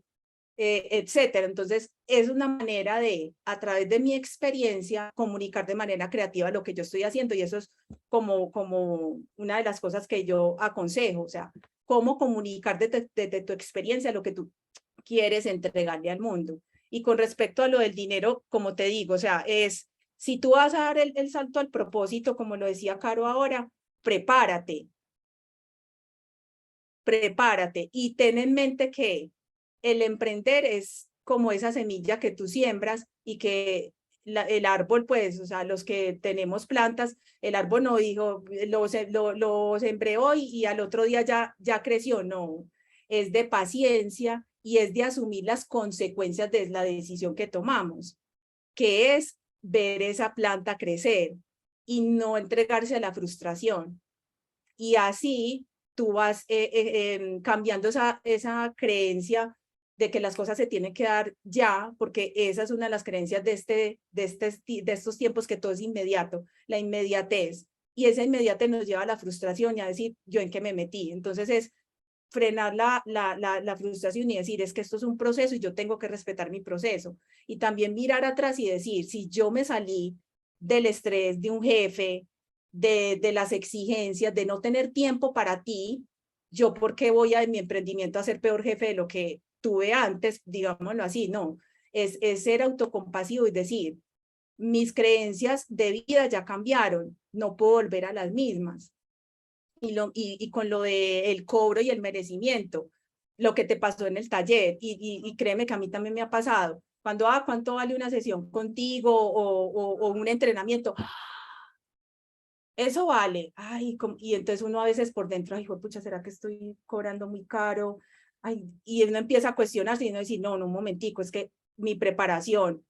etcétera. Entonces, es una manera de, a través de mi experiencia, comunicar de manera creativa lo que yo estoy haciendo, y eso es como una de las cosas que yo aconsejo, o sea, cómo comunicar desde tu experiencia lo que tú quieres entregarle al mundo. Y con respecto a lo del dinero, como te digo, o sea, si tú vas a dar el salto al propósito, como lo decía Caro ahora, prepárate. prepárate y ten en mente que el emprender es como esa semilla que tú siembras y que el árbol, pues, o sea, los que tenemos plantas, el árbol no dijo, lo sembré hoy y al otro día ya creció, no, es de paciencia y es de asumir las consecuencias de la decisión que tomamos, que es ver esa planta crecer y no entregarse a la frustración. Y así tú vas cambiando esa creencia de que las cosas se tienen que dar ya, porque esa es una de las creencias de estos tiempos, que todo es inmediato, la inmediatez. Y esa inmediatez nos lleva a la frustración y a decir, ¿yo en qué me metí? Entonces es frenar la frustración y decir, es que esto es un proceso y yo tengo que respetar mi proceso. Y también mirar atrás y decir, si yo me salí del estrés de un jefe, de las exigencias, de no tener tiempo para ti, yo por qué voy a en mi emprendimiento a ser peor jefe de lo que tuve antes, digámoslo así, no, es ser autocompasivo y decir, mis creencias de vida ya cambiaron, no puedo volver a las mismas. Y con lo del cobro y el merecimiento, lo que te pasó en el taller, y créeme que a mí también me ha pasado, cuando, ¿cuánto vale una sesión contigo o un entrenamiento? Eso vale, ay, y entonces uno a veces por dentro, ay, pucha, ¿será que estoy cobrando muy caro? Ay, y uno empieza a cuestionarse y uno dice, no, un momentico, es que mi preparación,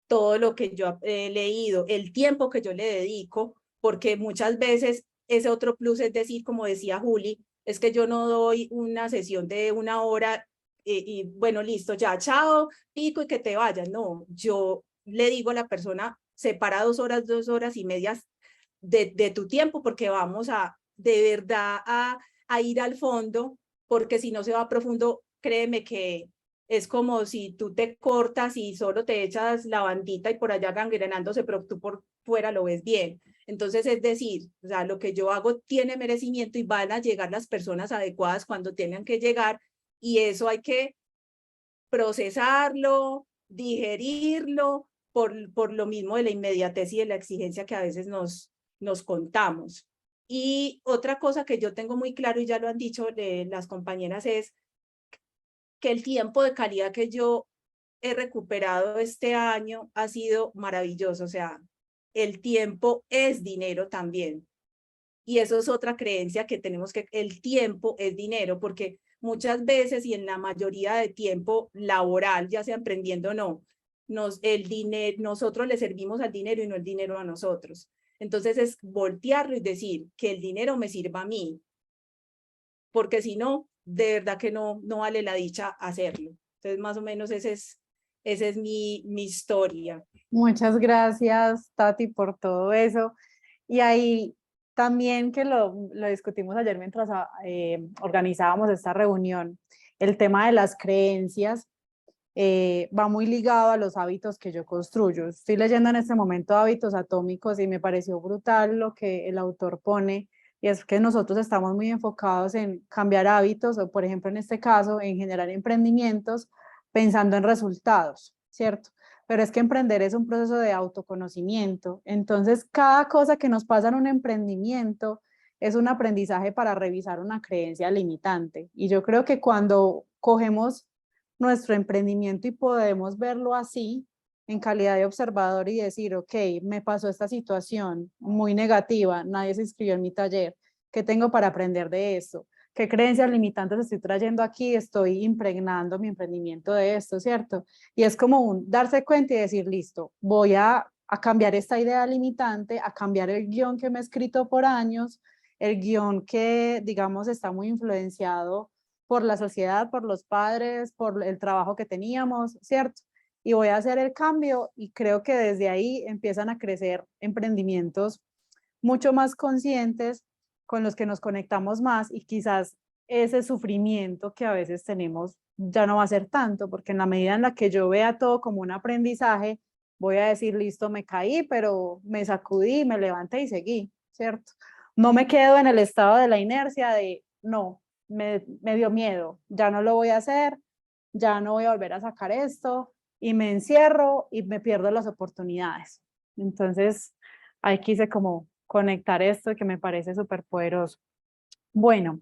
todo lo que yo he leído, el tiempo que yo le dedico, porque muchas veces ese otro plus es decir, como decía Juli, es que yo no doy una sesión de 1 hora y bueno, listo, ya, chao, pico y que te vayas. No, yo le digo a la persona, separa 2 horas, 2 horas y media de tu tiempo, porque vamos de verdad a ir al fondo, porque si no se va profundo, créeme que es como si tú te cortas y solo te echas la bandita y por allá gangrenándose, pero tú por fuera lo ves bien. Entonces, es decir, o sea, lo que yo hago tiene merecimiento y van a llegar las personas adecuadas cuando tengan que llegar, y eso hay que procesarlo, digerirlo, por lo mismo de la inmediatez y de la exigencia que a veces nos contamos. Y otra cosa que yo tengo muy claro, y ya lo han dicho las compañeras, es que el tiempo de calidad que yo he recuperado este año ha sido maravilloso. O sea, el tiempo es dinero también. Y eso es otra creencia que tenemos, que el tiempo es dinero, porque muchas veces y en la mayoría de tiempo laboral, ya sea emprendiendo o no, nosotros le servimos al dinero y no el dinero a nosotros. Entonces es voltearlo y decir que el dinero me sirva a mí, porque si no, de verdad que no vale la dicha hacerlo. Entonces más o menos esa es mi historia. Muchas gracias, Tati, por todo eso. Y ahí también, que lo discutimos ayer mientras organizábamos esta reunión, el tema de las creencias va muy ligado a los hábitos que yo construyo. Estoy leyendo en este momento Hábitos Atómicos y me pareció brutal lo que el autor pone, y es que nosotros estamos muy enfocados en cambiar hábitos, o por ejemplo en este caso en generar emprendimientos pensando en resultados, ¿cierto? Pero es que emprender es un proceso de autoconocimiento. Entonces, cada cosa que nos pasa en un emprendimiento es un aprendizaje para revisar una creencia limitante. Y yo creo que cuando cogemos nuestro emprendimiento y podemos verlo así, en calidad de observador, y decir, ok, me pasó esta situación muy negativa, nadie se inscribió en mi taller, ¿qué tengo para aprender de esto? ¿Qué creencias limitantes estoy trayendo aquí? Estoy impregnando mi emprendimiento de esto, ¿cierto? Y es como darse cuenta y decir, listo, voy a cambiar esta idea limitante, a cambiar el guión que me he escrito por años, el guión que, digamos, está muy influenciado por la sociedad, por los padres, por el trabajo que teníamos, ¿cierto? Y voy a hacer el cambio, y creo que desde ahí empiezan a crecer emprendimientos mucho más conscientes, con los que nos conectamos más, y quizás ese sufrimiento que a veces tenemos ya no va a ser tanto, porque en la medida en la que yo vea todo como un aprendizaje, voy a decir, listo, me caí, pero me sacudí, me levanté y seguí, ¿cierto? No me quedo en el estado de la inercia de, no, me dio miedo, ya no lo voy a hacer, ya no voy a volver a sacar esto, y me encierro y me pierdo las oportunidades. Entonces, ahí quise como conectar esto, que me parece súper poderoso. Bueno,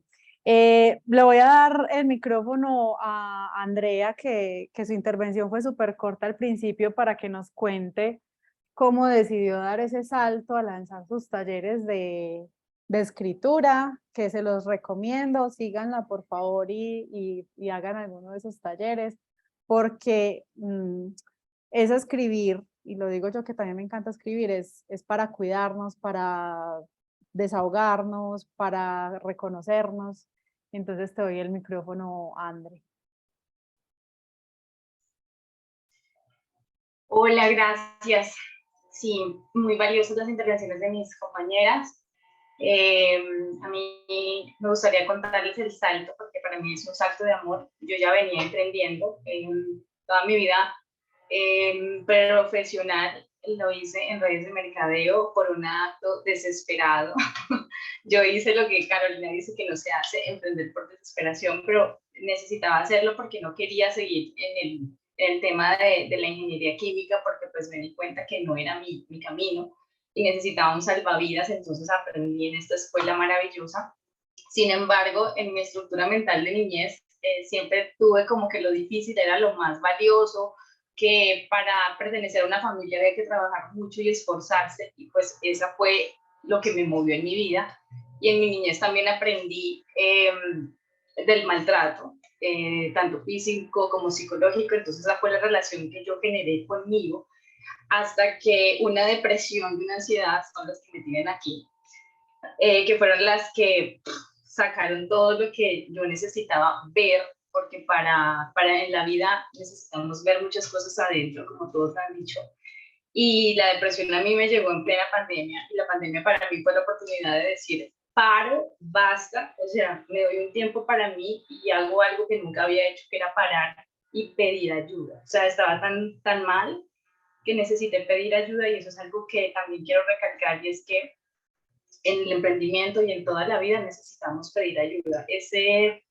Le voy a dar el micrófono a Andrea, que su intervención fue súper corta al principio, para que nos cuente cómo decidió dar ese salto a lanzar sus talleres de escritura, que se los recomiendo, síganla por favor y hagan alguno de esos talleres, porque es escribir, y lo digo yo que también me encanta escribir, es para cuidarnos, para desahogarnos, para reconocernos. Entonces te doy el micrófono, André. Hola, gracias. Sí, muy valiosas las intervenciones de mis compañeras. A mí me gustaría contarles el salto, porque para mí es un salto de amor. Yo ya venía emprendiendo en toda mi vida profesional, lo hice en redes de mercadeo por un acto desesperado. Yo hice lo que Carolina dice que no se hace, emprender por desesperación, pero necesitaba hacerlo porque no quería seguir en el tema de la ingeniería química, porque pues me di cuenta que no era mi camino y necesitaba un salvavidas, entonces aprendí en esta escuela maravillosa. Sin embargo, en mi estructura mental de niñez, siempre tuve como que lo difícil era lo más valioso, que para pertenecer a una familia había que trabajar mucho y esforzarse, y pues esa fue lo que me movió en mi vida. Y en mi niñez también aprendí del maltrato, tanto físico como psicológico, entonces esa fue la relación que yo generé conmigo, hasta que una depresión y una ansiedad son las que me tienen aquí, que fueron las que sacaron todo lo que yo necesitaba ver, porque para en la vida necesitamos ver muchas cosas adentro, como todos han dicho. Y la depresión a mí me llegó en plena pandemia, y la pandemia para mí fue la oportunidad de decir, paro, basta, o sea, me doy un tiempo para mí y hago algo que nunca había hecho, que era parar y pedir ayuda. O sea, estaba tan mal que necesité pedir ayuda, y eso es algo que también quiero recalcar, y es que en el emprendimiento y en toda la vida necesitamos pedir ayuda. Ese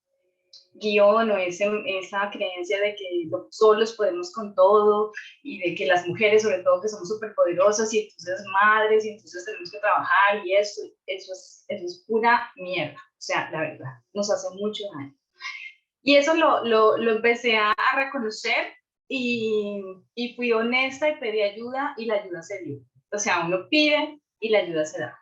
guión o esa creencia de que solos podemos con todo, y de que las mujeres, sobre todo, que somos súper poderosas y entonces madres y entonces tenemos que trabajar, y eso es pura mierda. O sea, la verdad, nos hace mucho daño. Y eso lo empecé a reconocer, y fui honesta y pedí ayuda, y la ayuda se dio. O sea, uno pide y la ayuda se da.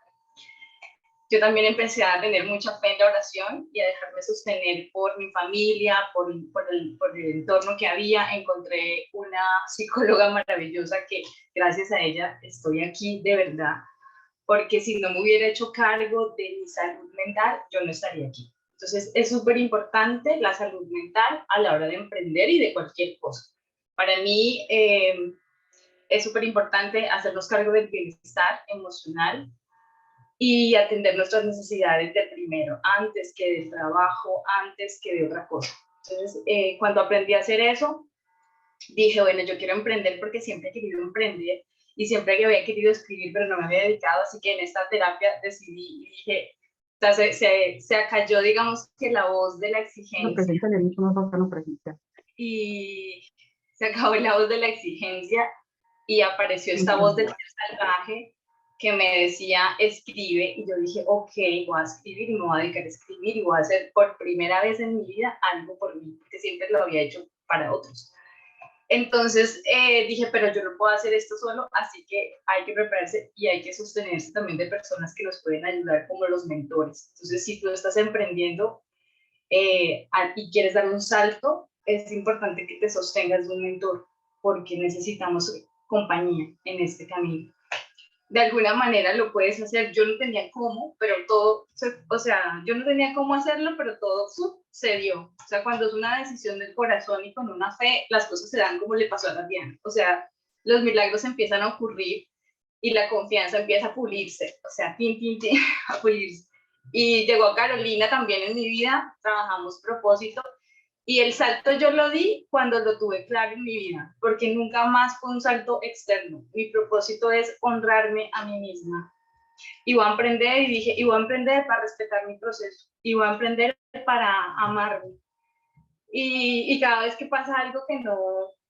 Yo también empecé a tener mucha fe en la oración y a dejarme sostener por mi familia, por el entorno que había. Encontré una psicóloga maravillosa que gracias a ella estoy aquí de verdad, porque si no me hubiera hecho cargo de mi salud mental, yo no estaría aquí. Entonces es súper importante la salud mental a la hora de emprender y de cualquier cosa. Para mí es súper importante hacernos cargo del bienestar emocional y atender nuestras necesidades de primero, antes que del trabajo, antes que de otra cosa. Entonces, cuando aprendí a hacer eso, dije, bueno, yo quiero emprender porque siempre he querido emprender y siempre había querido escribir, pero no me había dedicado, así que en esta terapia decidí y dije, o sea, se acalló, digamos, que la voz de la exigencia. Y se acabó la voz de la exigencia y apareció esta voz del salvaje que me decía, escribe, y yo dije, ok, voy a escribir y me voy a dedicar a escribir y voy a hacer por primera vez en mi vida algo por mí, porque siempre lo había hecho para otros. Entonces dije, pero yo no puedo hacer esto solo, así que hay que prepararse y hay que sostenerse también de personas que nos pueden ayudar, como los mentores. Entonces, si tú estás emprendiendo y quieres dar un salto, es importante que te sostengas de un mentor, porque necesitamos compañía en este camino. De alguna manera lo puedes hacer. Yo no tenía cómo, pero todo, o sea, yo no tenía cómo hacerlo, pero todo se dio. O sea, cuando es una decisión del corazón y con una fe, las cosas se dan como le pasó a Tatiana. O sea, los milagros empiezan a ocurrir y la confianza empieza a pulirse. O sea, a pulirse. Y llegó a Carolina también en mi vida, trabajamos propósito. Y el salto yo lo di cuando lo tuve claro en mi vida, porque nunca más fue un salto externo. Mi propósito es honrarme a mí misma. Y voy a emprender, y dije, y voy a emprender para respetar mi proceso, y voy a emprender para amarme. Y cada vez que pasa algo que no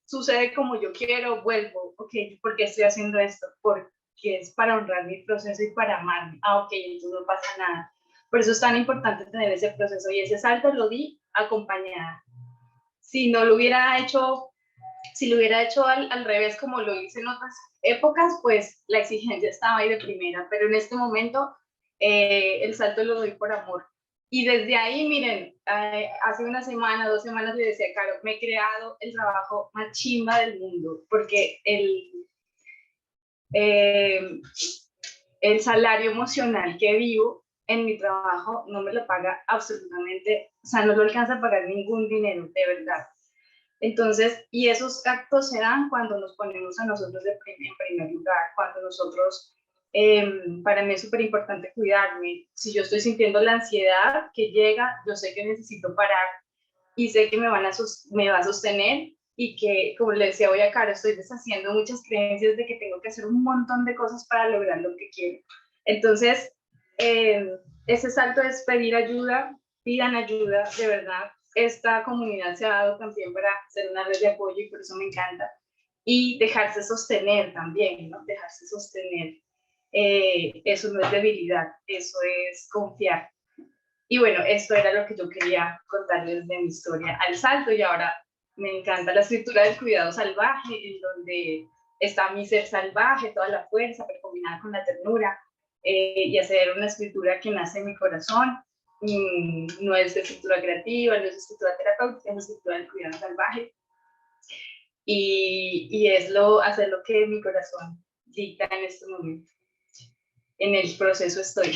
sucede como yo quiero, vuelvo, ok, ¿por qué estoy haciendo esto? Porque es para honrar mi proceso y para amarme. Ah, ok, entonces no pasa nada. Por eso es tan importante tener ese proceso, y ese salto lo di acompañada. Si no lo hubiera hecho, si lo hubiera hecho al revés como lo hice en otras épocas, pues la exigencia estaba ahí de primera, pero en este momento el salto lo doy por amor. Y desde ahí, miren, hace una semana, 2 semanas le decía a Caro, me he creado el trabajo más chimba del mundo, porque el salario emocional que vivo en mi trabajo no me lo paga absolutamente, o sea, no lo alcanza a pagar ningún dinero, de verdad. Entonces, y esos actos se dan cuando nos ponemos a nosotros en primer lugar, cuando nosotros, para mí es súper importante cuidarme. Si yo estoy sintiendo la ansiedad que llega, yo sé que necesito parar y sé que me va a sostener, y que, como le decía hoy a Caro, estoy deshaciendo muchas creencias de que tengo que hacer un montón de cosas para lograr lo que quiero. Entonces, ese salto es pedir ayuda, pidan ayuda, de verdad. Esta comunidad se ha dado también para ser una red de apoyo y por eso me encanta. Y dejarse sostener también, ¿no? Dejarse sostener. Eso no es debilidad, eso es confiar. Y bueno, esto era lo que yo quería contarles de mi historia al salto, y ahora me encanta la escritura del cuidado salvaje, en donde está mi ser salvaje, toda la fuerza, pero combinada con la ternura, y hacer una escritura que nace en mi corazón. No es escritura creativa, no es escritura terapéutica, es escritura del cuidado salvaje. Y es hacer lo que mi corazón dicta en este momento. En el proceso estoy.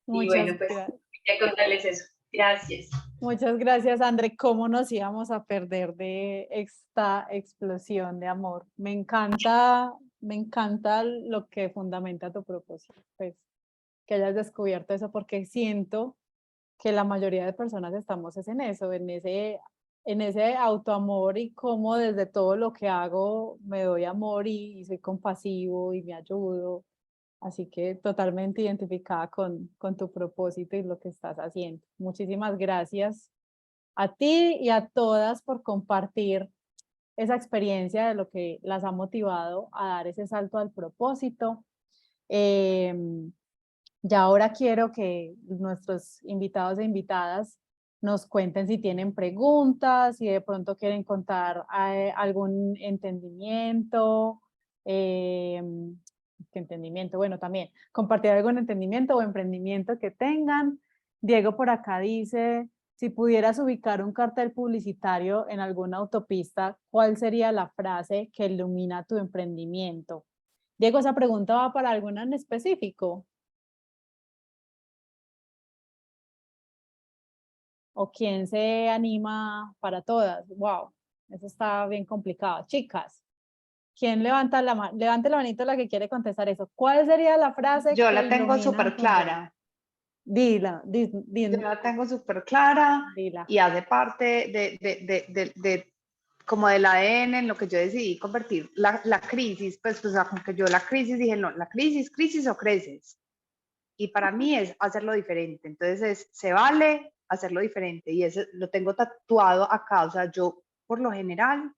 Y bueno, pues quería contarles eso. Gracias. Muchas gracias, André. ¿Cómo nos íbamos a perder de esta explosión de amor? Me encanta lo que fundamenta tu propósito, pues, que hayas descubierto eso, porque siento que la mayoría de personas estamos en eso, en ese autoamor, y cómo desde todo lo que hago me doy amor y soy compasivo y me ayudo. Así que totalmente identificada con tu propósito y lo que estás haciendo. Muchísimas gracias a ti y a todas por compartir esa experiencia de lo que las ha motivado a dar ese salto al propósito. Ya ahora quiero que nuestros invitados e invitadas nos cuenten si tienen preguntas, si de pronto quieren contar algún entendimiento, ¿qué entendimiento? Bueno, también compartir algún entendimiento o emprendimiento que tengan. Diego por acá dice, si pudieras ubicar un cartel publicitario en alguna autopista, ¿cuál sería la frase que ilumina tu emprendimiento? Diego, ¿esa pregunta va para alguna en específico? ¿O quién se anima para todas? Wow, eso está bien complicado. Chicas, ¿quién levanta la mano? Levante la manito la que quiere contestar eso. ¿Cuál sería la frase Yo que la tengo ilumina súper tu emprendimiento? clara. Dila, Yo la tengo súper clara dila. y hace parte de como del ADN en lo que yo decidí convertir la crisis, pues, o sea, como que yo la crisis dije, no, la crisis o creces. Y para mí es hacerlo diferente. Entonces se vale hacerlo diferente, y eso lo tengo tatuado acá. O sea, yo por lo general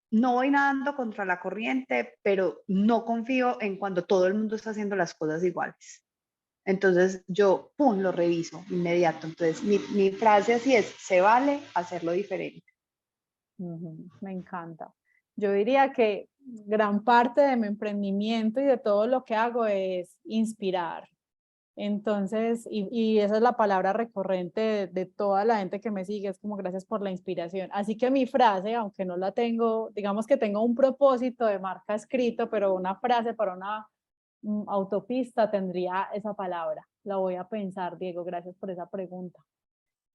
no voy nadando contra la corriente, pero no confío en cuando todo el mundo está haciendo las cosas iguales. Entonces yo, pum, lo reviso inmediato. Entonces mi frase así es, se vale hacerlo diferente. Me encanta. Yo diría que gran parte de mi emprendimiento y de todo lo que hago es inspirar. Entonces, y esa es la palabra recurrente de toda la gente que me sigue, es como gracias por la inspiración. Así que mi frase, aunque no la tengo, digamos que tengo un propósito de marca escrito, pero una frase para una autopista tendría esa palabra. La voy a pensar, Diego, gracias por esa pregunta.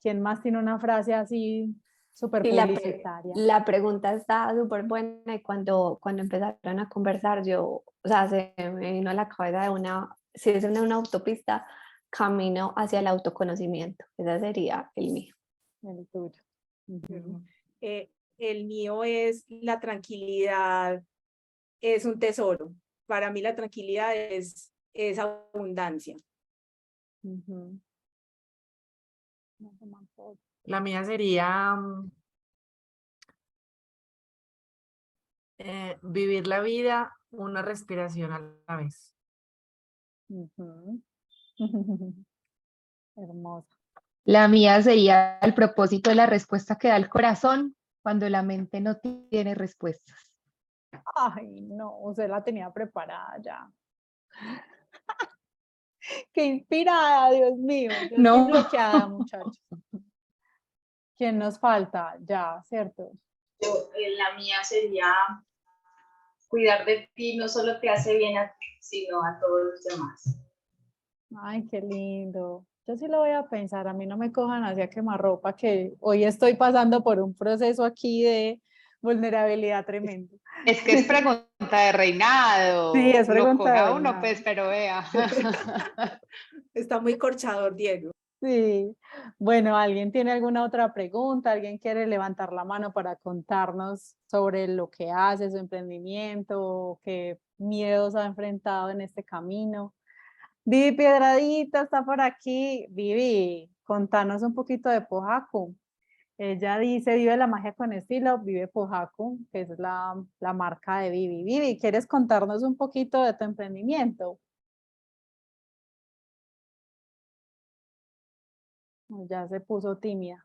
¿Quién más tiene una frase así súper Sí, publicitaria? la pregunta está súper buena, y cuando empezaron a conversar, yo, o sea, se me vino a la cabeza si es una autopista, camino hacia el autoconocimiento. Ese sería el mío. El tuyo. El mío es la tranquilidad, es un tesoro. Para mí la tranquilidad es abundancia. La mía sería vivir la vida una respiración a la vez. Hermosa. La mía sería el propósito de la respuesta que da el corazón cuando la mente no tiene respuestas. Ay, no, usted la tenía preparada ya. Qué inspirada, Dios mío. Yo estoy No. bloqueada, muchachos. ¿Quién nos falta? Ya, ¿cierto? La mía sería cuidar de ti no solo te hace bien a ti, sino a todos los demás. Ay, qué lindo. Yo sí lo voy a pensar, a mí no me cojan hacia quemarropa, que hoy estoy pasando por un proceso aquí de vulnerabilidad tremendo. Es que es pregunta de reinado. Sí, es Lo pregunta coge de a uno, reinado. pues, pero vea. Está muy corchador, Diego. Sí. Bueno, ¿alguien tiene alguna otra pregunta? ¿Alguien quiere levantar la mano para contarnos sobre lo que hace, su emprendimiento, o qué miedos ha enfrentado en este camino? Vivi Piedradita está por aquí. Vivi, contanos un poquito de Pojaco. Ella dice, vive la magia con estilo, vive Pojaco, que es la marca de Vivi. Vivi, ¿quieres contarnos un poquito de tu emprendimiento? Ya se puso tímida.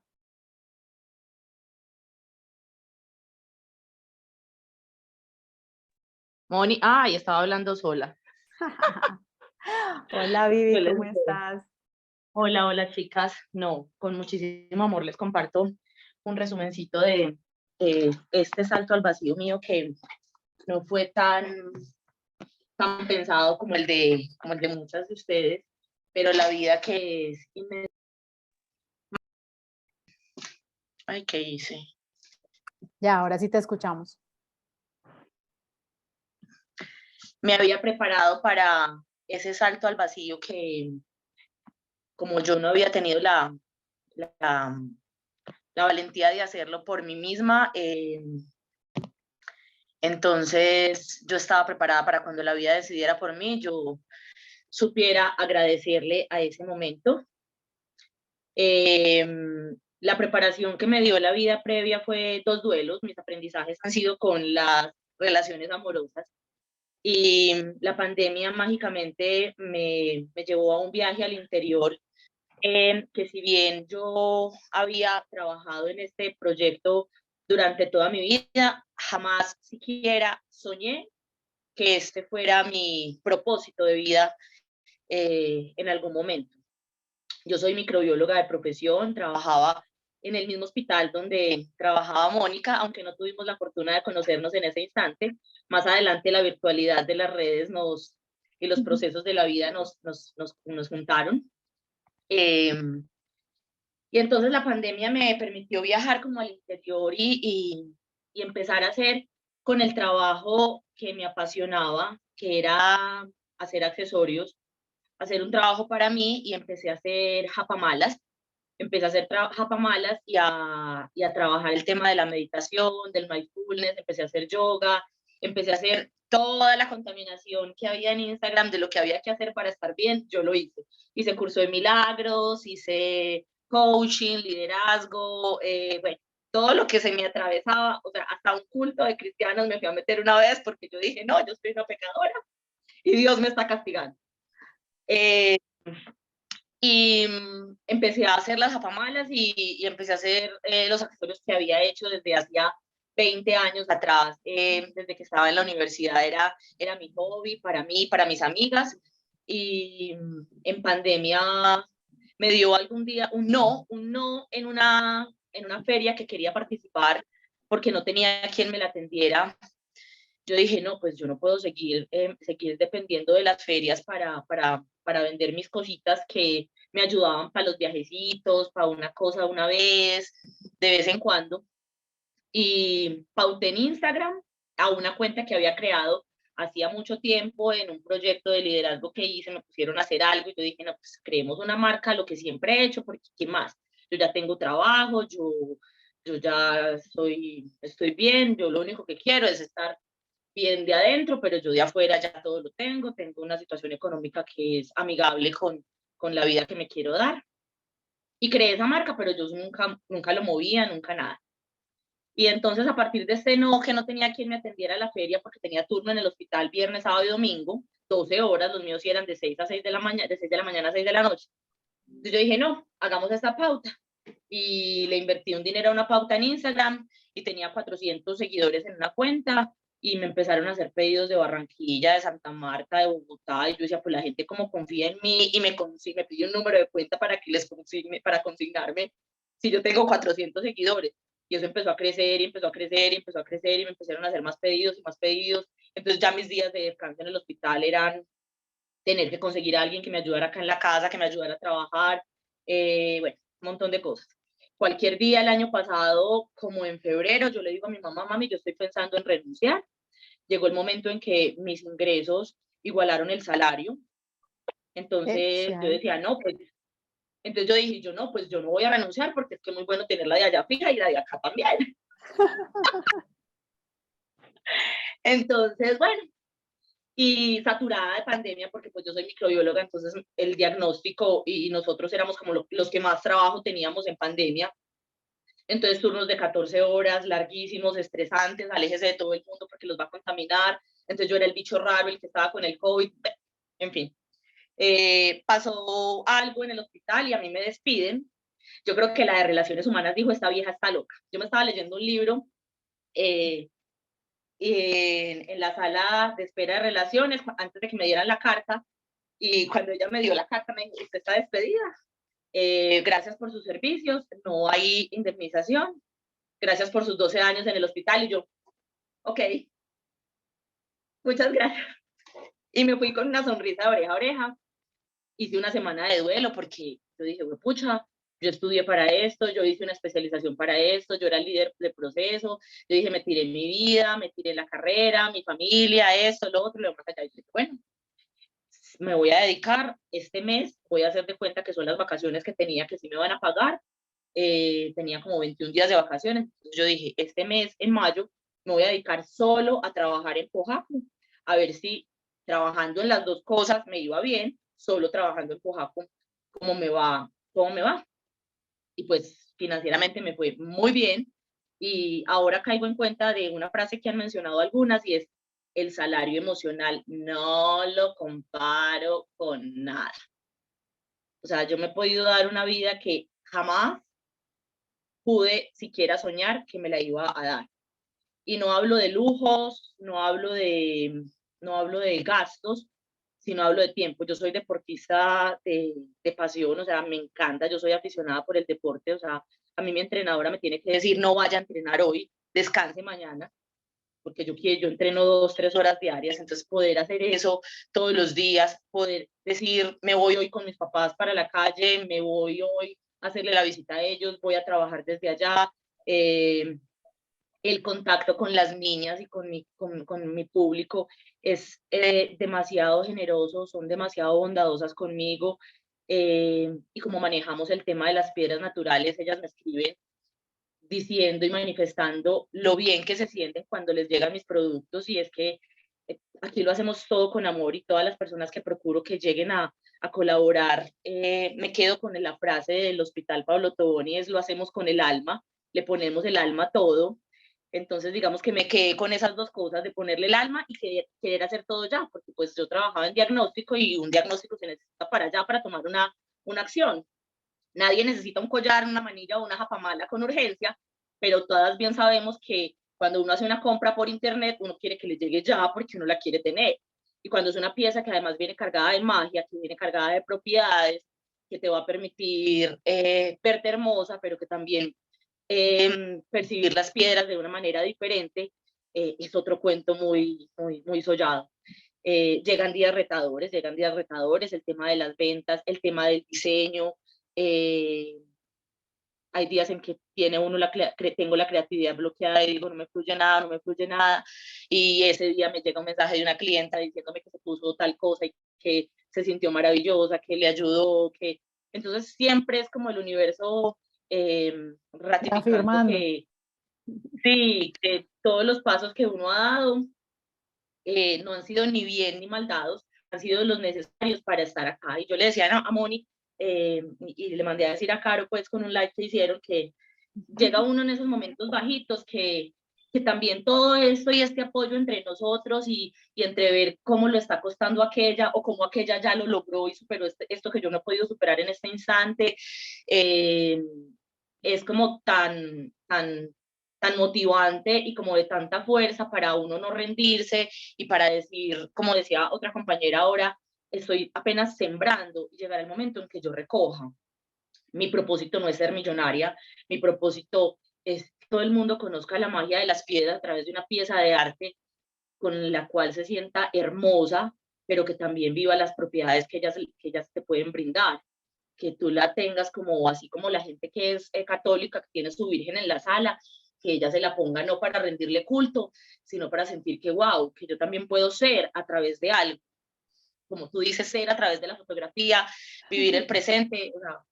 Moni, ay, estaba hablando sola. Hola Vivi, Yo les ¿cómo digo, estás? hola, hola chicas. No, con muchísimo amor les comparto un resumencito de este salto al vacío mío que no fue tan pensado como el de muchas de ustedes, pero la vida que es inmensa. Ay, ¿qué hice? Ya, ahora sí te escuchamos. Me había preparado para ese salto al vacío que, como yo no había tenido la, la valentía de hacerlo por mí misma, entonces yo estaba preparada para cuando la vida decidiera por mí, yo supiera agradecerle a ese momento. La preparación que me dio la vida previa fue 2 duelos, mis aprendizajes han sido con las relaciones amorosas y la pandemia mágicamente me llevó a un viaje al interior, que si bien yo había trabajado en este proyecto durante toda mi vida, jamás siquiera soñé que este fuera mi propósito de vida en algún momento. Yo soy microbióloga de profesión, trabajaba en el mismo hospital donde trabajaba Mónica, aunque no tuvimos la fortuna de conocernos en ese instante. Más adelante la virtualidad de las redes y los procesos de la vida nos juntaron. Y entonces la pandemia me permitió viajar como al interior y empezar a hacer con el trabajo que me apasionaba, que era hacer accesorios, hacer un trabajo para mí y empecé a hacer japamalas. Empecé a hacer japamalas y a trabajar el tema de la meditación, del mindfulness, empecé a hacer yoga, empecé a hacer toda la contaminación que había en Instagram de lo que había que hacer para estar bien, yo lo hice. Hice curso de milagros, hice coaching, liderazgo, bueno, todo lo que se me atravesaba, o sea, hasta un culto de cristianos me fui a meter una vez porque yo dije, no, yo soy una pecadora y Dios me está castigando. Y empecé a hacer las japamalas y empecé a hacer los accesorios que había hecho desde hacía 20 años atrás, desde que estaba en la universidad era mi hobby para mí, para mis amigas, y en pandemia me dio algún día un no en una feria que quería participar porque no tenía quien me la atendiera. Yo dije, no, pues yo no puedo seguir dependiendo de las ferias para vender mis cositas que me ayudaban para los viajecitos, para una cosa una vez, de vez en cuando. Y pauté en Instagram a una cuenta que había creado hacía mucho tiempo en un proyecto de liderazgo que hice, me pusieron a hacer algo y yo dije, no, pues creemos una marca, lo que siempre he hecho, porque ¿qué más? Yo ya tengo trabajo, yo ya estoy bien, yo lo único que quiero es estar bien de adentro, pero yo de afuera ya todo lo tengo una situación económica que es amigable con la vida que me quiero dar. Y creé esa marca, pero yo nunca lo movía, nunca nada. Y entonces a partir de este no, que no tenía quien me atendiera a la feria porque tenía turno en el hospital viernes, sábado y domingo, 12 horas, los míos sí eran de 6 a 6 de la mañana, de 6 de la mañana a 6 de la noche. Entonces yo dije, no, hagamos esta pauta. Y le invertí un dinero a una pauta en Instagram y tenía 400 seguidores en una cuenta y me empezaron a hacer pedidos de Barranquilla, de Santa Marta, de Bogotá, y yo decía, pues la gente como confía en mí y me pidió un número de cuenta para que les consigne, para consignarme si yo tengo 400 seguidores. Y eso empezó a crecer y empezó a crecer y empezó a crecer y me empezaron a hacer más pedidos y más pedidos. Entonces ya mis días de descanso en el hospital eran tener que conseguir a alguien que me ayudara acá en la casa, que me ayudara a trabajar, bueno, un montón de cosas. Cualquier día el año pasado, como en febrero, yo le digo a mi mamá, mami, yo estoy pensando en renunciar. Llegó el momento en que mis ingresos igualaron el salario. Entonces yo decía, no, pues, entonces yo dije, yo no, pues yo no voy a renunciar porque es que es muy bueno tener la de allá fija y la de acá también. Entonces, bueno, y saturada de pandemia porque pues yo soy microbióloga, entonces el diagnóstico y nosotros éramos como los que más trabajo teníamos en pandemia. Entonces turnos de 14 horas, larguísimos, estresantes, aléjese de todo el mundo porque los va a contaminar. Entonces yo era el bicho raro, el que estaba con el COVID, en fin. Pasó algo en el hospital y a mí me despiden. Yo creo que la de Relaciones Humanas dijo, esta vieja está loca. Yo me estaba leyendo un libro en la sala de espera de relaciones antes de que me dieran la carta, y cuando ella me dio la carta me dijo, usted está despedida, gracias por sus servicios, no hay indemnización, gracias por sus 12 años en el hospital. Y yo, ok, muchas gracias. Y me fui con una sonrisa de oreja a oreja. Hice una semana de duelo porque yo dije, pucha, yo estudié para esto, yo hice una especialización para esto, yo era el líder de proceso, yo dije, me tiré mi vida, me tiré la carrera, mi familia, esto, lo otro, lo más allá. Y dije, bueno, me voy a dedicar este mes, voy a hacer de cuenta que son las vacaciones que tenía, que sí me van a pagar. Tenía como 21 días de vacaciones. Entonces yo dije, este mes, en mayo, me voy a dedicar solo a trabajar en Pojaco, a ver si trabajando en las dos cosas me iba bien, solo trabajando en Pojaco, cómo me va. Y pues financieramente me fue muy bien. Y ahora caigo en cuenta de una frase que han mencionado algunas, y es, el salario emocional no lo comparo con nada. O sea, yo me he podido dar una vida que jamás pude siquiera soñar que me la iba a dar. Y no hablo de lujos, no hablo de gastos, sino hablo de tiempo. Yo soy deportista de pasión, o sea, me encanta, yo soy aficionada por el deporte, o sea, a mí mi entrenadora me tiene que decir, no vaya a entrenar hoy, descanse mañana, porque yo entreno 2-3 horas diarias, entonces poder hacer eso todos los días, poder decir, me voy hoy con mis papás para la calle, me voy hoy a hacerle la visita a ellos, voy a trabajar desde allá, el contacto con las niñas y con mi público es demasiado generoso, son demasiado bondadosas conmigo, y como manejamos el tema de las piedras naturales, ellas me escriben diciendo y manifestando lo bien que se sienten cuando les llegan mis productos, y es que aquí lo hacemos todo con amor, y todas las personas que procuro que lleguen a colaborar, me quedo con la frase del Hospital Pablo Tobón, y es, lo hacemos con el alma, le ponemos el alma a todo. Entonces, digamos que me quedé con esas dos cosas, de ponerle el alma y querer hacer todo ya, porque pues yo trabajaba en diagnóstico y un diagnóstico se necesita para allá, para tomar una acción. Nadie necesita un collar, una manilla o una japamala con urgencia, pero todas bien sabemos que cuando uno hace una compra por internet, uno quiere que le llegue ya porque uno la quiere tener. Y cuando es una pieza que además viene cargada de magia, que viene cargada de propiedades, que te va a permitir verte hermosa, pero que también percibir las piedras de una manera diferente, es otro cuento muy, muy, muy sollado. Llegan días retadores, el tema de las ventas, el tema del diseño. Hay días en que tengo la creatividad bloqueada y digo, no me fluye nada, y ese día me llega un mensaje de una clienta diciéndome que se puso tal cosa y que se sintió maravillosa, que le ayudó, que entonces siempre es como el universo ratificando que sí, que todos los pasos que uno ha dado no han sido ni bien ni mal dados, han sido los necesarios para estar acá. Y yo le decía a Moni, y le mandé a decir a Caro, pues con un live que hicieron, que llega uno en esos momentos bajitos que también todo esto y este apoyo entre nosotros y entre ver cómo lo está costando aquella o cómo aquella ya lo logró y superó esto que yo no he podido superar en este instante, es como tan motivante y como de tanta fuerza para uno no rendirse y para decir, como decía otra compañera ahora, estoy apenas sembrando y llegará el momento en que yo recoja. Mi propósito no es ser millonaria, mi propósito es que todo el mundo conozca la magia de las piedras a través de una pieza de arte con la cual se sienta hermosa, pero que también viva las propiedades que ellas te pueden brindar. Que tú la tengas como, así como la gente que es católica, que tiene su virgen en la sala, que ella se la ponga no para rendirle culto, sino para sentir que, wow, que yo también puedo ser a través de algo. Como tú dices, ser a través de la fotografía, vivir el presente. O sea,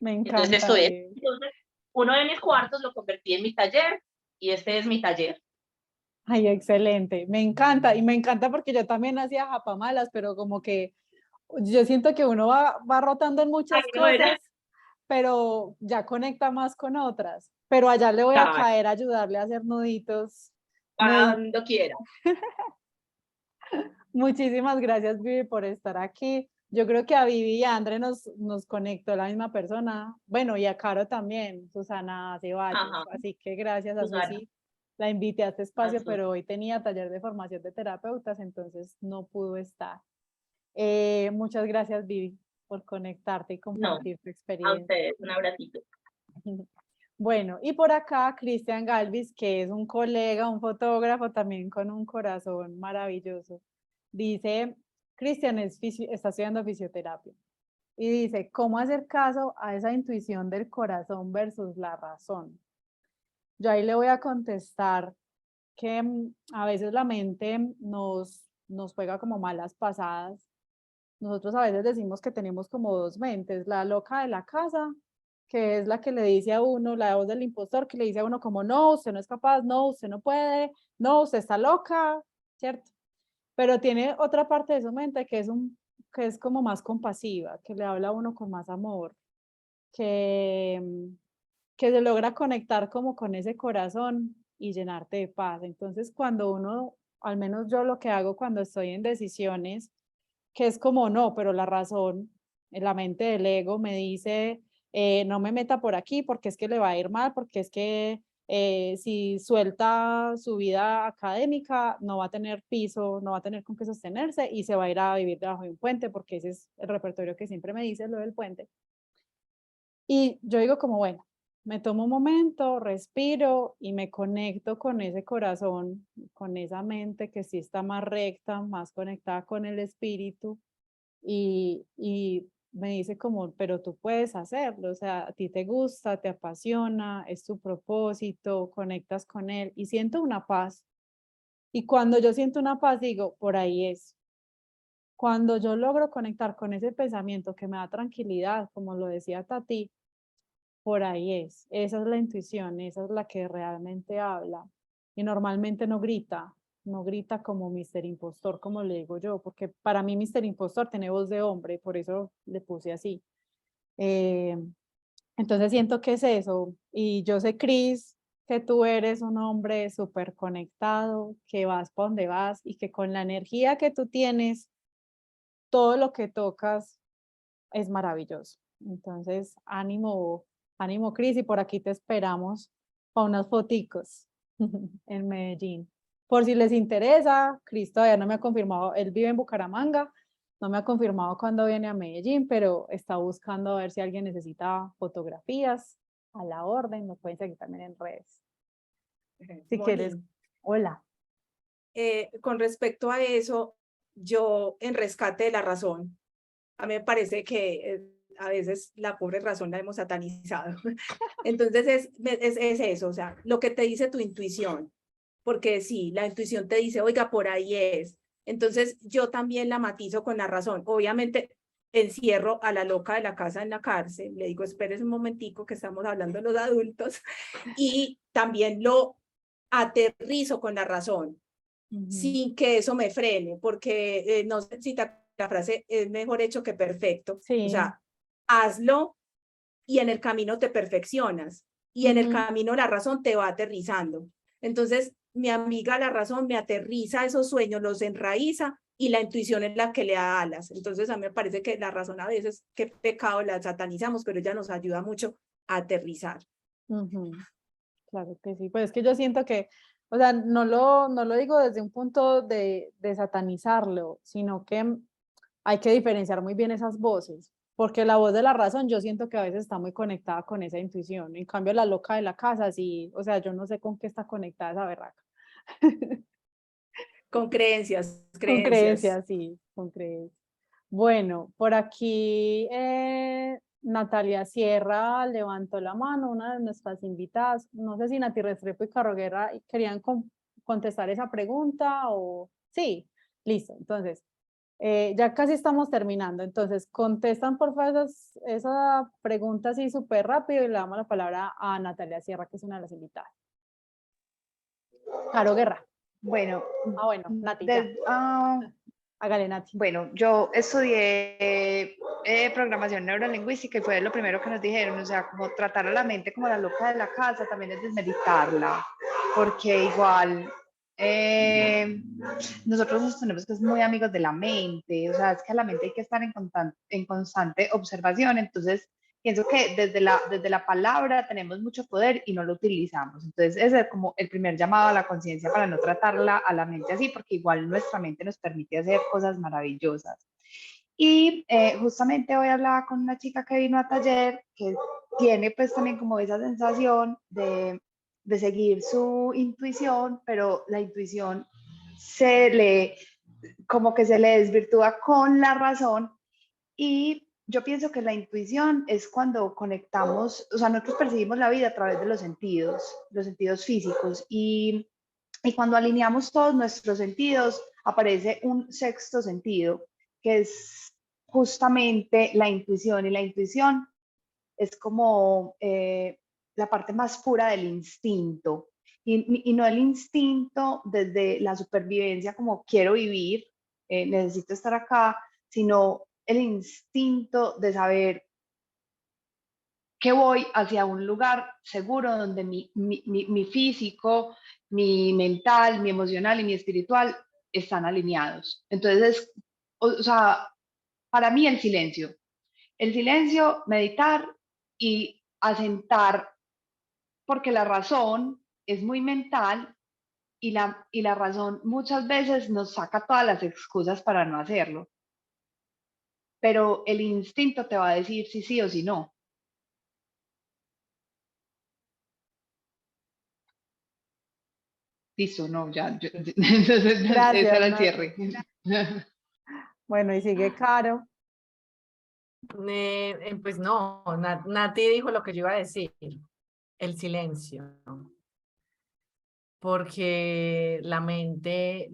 Me entonces, encanta. esto es. Entonces, uno de mis cuartos lo convertí en mi taller y este es mi taller. Ay, excelente, me encanta y me encanta porque yo también hacía japamalas, pero como que yo siento que uno va rotando en muchas cosas, pero ya conecta más con otras. Pero allá le voy a caer a ayudarle a hacer nuditos. Cuando quiera. Muchísimas gracias, Vivi, por estar aquí. Yo creo que a Vivi y a André nos conectó la misma persona. Bueno, y a Caro también, Susana Ceballos. Así que gracias a Susi. La invité a este espacio, pero hoy tenía taller de formación de terapeutas, entonces no pudo estar. Muchas gracias, Vivi, por conectarte y compartir tu experiencia. A ustedes, un abracito. Bueno, y por acá Cristian Galvis, que es un colega, un fotógrafo también con un corazón maravilloso. Dice, Cristian está estudiando fisioterapia y dice, ¿cómo hacer caso a esa intuición del corazón versus la razón? Yo ahí le voy a contestar que a veces la mente nos juega como malas pasadas. Nosotros a veces decimos que tenemos como dos mentes, la loca de la casa, que es la que le dice a uno, la voz del impostor, que le dice a uno como, no, usted no es capaz, no, usted no puede, no, usted está loca, ¿cierto? Pero tiene otra parte de su mente que es como más compasiva, que le habla a uno con más amor, que se logra conectar como con ese corazón y llenarte de paz. Entonces, cuando uno, al menos yo lo que hago cuando estoy en decisiones, que es como no, pero la razón, la mente del ego me dice, no me meta por aquí porque es que le va a ir mal, porque es que si suelta su vida académica no va a tener piso, no va a tener con qué sostenerse y se va a ir a vivir debajo de un puente, porque ese es el repertorio que siempre me dice, lo del puente. Y yo digo como, bueno, me tomo un momento, respiro y me conecto con ese corazón, con esa mente que sí está más recta, más conectada con el espíritu y me dice como, pero tú puedes hacerlo, o sea, a ti te gusta, te apasiona, es tu propósito, conectas con él y siento una paz. Y cuando yo siento una paz digo, por ahí es. Cuando yo logro conectar con ese pensamiento que me da tranquilidad, como lo decía Tati, por ahí es. Esa es la intuición, esa es la que realmente habla. Y normalmente no grita como Mr. Impostor, como le digo yo, porque para mí Mr. Impostor tiene voz de hombre, por eso le puse así. Entonces siento que es eso. Y yo sé, Cris, que tú eres un hombre súper conectado, que vas para donde vas y que con la energía que tú tienes, todo lo que tocas es maravilloso. Entonces, ánimo, Cris, y por aquí te esperamos para unas foticos en Medellín. Por si les interesa, Cris todavía no me ha confirmado, él vive en Bucaramanga, no me ha confirmado cuándo viene a Medellín, pero está buscando a ver si alguien necesita fotografías a la orden, lo pueden seguir también en redes. Si quieres, hola. Con respecto a eso, yo en rescate de la razón, a mí me parece que a veces la pobre razón la hemos satanizado. Entonces es eso, o sea, lo que te dice tu intuición, porque sí, la intuición te dice, oiga, por ahí es. Entonces yo también la matizo con la razón. Obviamente encierro a la loca de la casa en la cárcel, le digo, espérese un momentico que estamos hablando de los adultos, y también lo aterrizo con la razón, sin que eso me frene, porque no sé si la frase es mejor hecho que perfecto. Sí. O sea, hazlo y en el camino te perfeccionas. y en el camino la razón te va aterrizando. Entonces, mi amiga la razón me aterriza esos sueños, los enraiza y la intuición es la que le da alas. Entonces, a mí me parece que la razón a veces, qué pecado, la satanizamos, pero ella nos ayuda mucho a aterrizar. Claro que sí, pues es que yo siento que, o sea, no lo digo desde un punto de satanizarlo, sino que hay que diferenciar muy bien esas voces, porque la voz de la razón yo siento que a veces está muy conectada con esa intuición, en cambio la loca de la casa sí, o sea, yo no sé con qué está conectada esa berraca. Con creencias, Con creencias. creencias, sí, con creencias. Bueno, por aquí Natalia Sierra levantó la mano, una de nuestras invitadas. No sé si Nati Restrepo y Caro Guerra querían contestar esa pregunta o... Sí, listo. Entonces, ya casi estamos terminando. Entonces, contestan por favor esa pregunta así súper rápido y le damos la palabra a Natalia Sierra, que es una de las invitadas. Caro Guerra. Bueno, Bueno, Nati, ya. Hágale, Nati. Bueno, yo estudié programación neurolingüística y fue lo primero que nos dijeron, o sea, como tratar a la mente como la loca de la casa también es desmeditarla, porque igual nosotros nos tenemos que ser muy amigos de la mente, o sea, es que a la mente hay que estar en constante observación, entonces pienso que desde la palabra tenemos mucho poder y no lo utilizamos. Entonces, ese es como el primer llamado a la conciencia para no tratarla a la mente así, porque igual nuestra mente nos permite hacer cosas maravillosas. Y justamente hoy hablaba con una chica que vino a taller que tiene pues también como esa sensación de seguir su intuición, pero la intuición como que se le desvirtúa con la razón y yo pienso que la intuición es cuando conectamos, o sea, nosotros percibimos la vida a través de los sentidos físicos, y cuando alineamos todos nuestros sentidos, aparece un sexto sentido, que es justamente la intuición, y la intuición es como la parte más pura del instinto, y no el instinto desde la supervivencia como quiero vivir, necesito estar acá, sino el instinto de saber que voy hacia un lugar seguro donde mi físico, mi mental, mi emocional y mi espiritual están alineados. Entonces, o sea, para mí el silencio, meditar y asentar, porque la razón es muy mental y la razón muchas veces nos saca todas las excusas para no hacerlo. Pero el instinto te va a decir si sí o si no. Listo, no, ya. Gracias, Ese era el Nati. cierre. Bueno, y sigue Caro. Pues no, Nati dijo lo que yo iba a decir, el silencio, porque la mente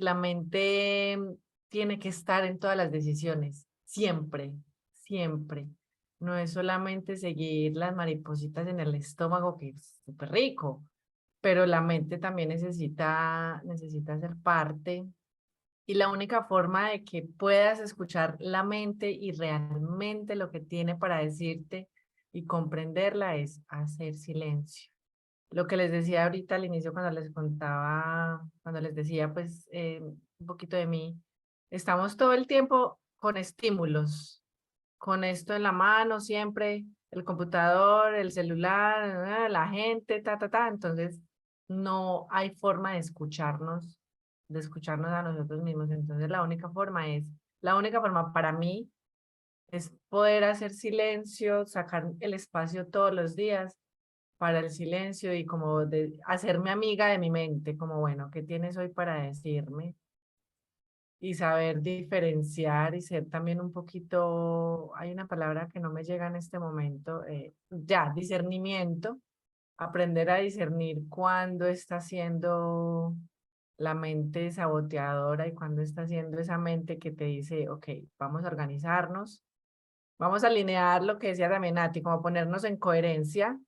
tiene que estar en todas las decisiones, siempre, siempre. No es solamente seguir las maripositas en el estómago, que es súper rico, pero la mente también necesita ser parte. Y la única forma de que puedas escuchar la mente y realmente lo que tiene para decirte y comprenderla es hacer silencio. Lo que les decía ahorita al inicio cuando les contaba, cuando les decía pues un poquito de mí, estamos todo el tiempo con estímulos, con esto en la mano siempre, el computador, el celular, la gente, entonces no hay forma de escucharnos a nosotros mismos. Entonces la única forma para mí es poder hacer silencio, sacar el espacio todos los días para el silencio y como de hacerme amiga de mi mente, como bueno, ¿qué tienes hoy para decirme? Y saber diferenciar y ser también un poquito, hay una palabra que no me llega en este momento, discernimiento, aprender a discernir cuándo está siendo la mente saboteadora y cuándo está siendo esa mente que te dice, ok, vamos a organizarnos, vamos a alinear lo que decía también Nati, como ponernos en coherencia,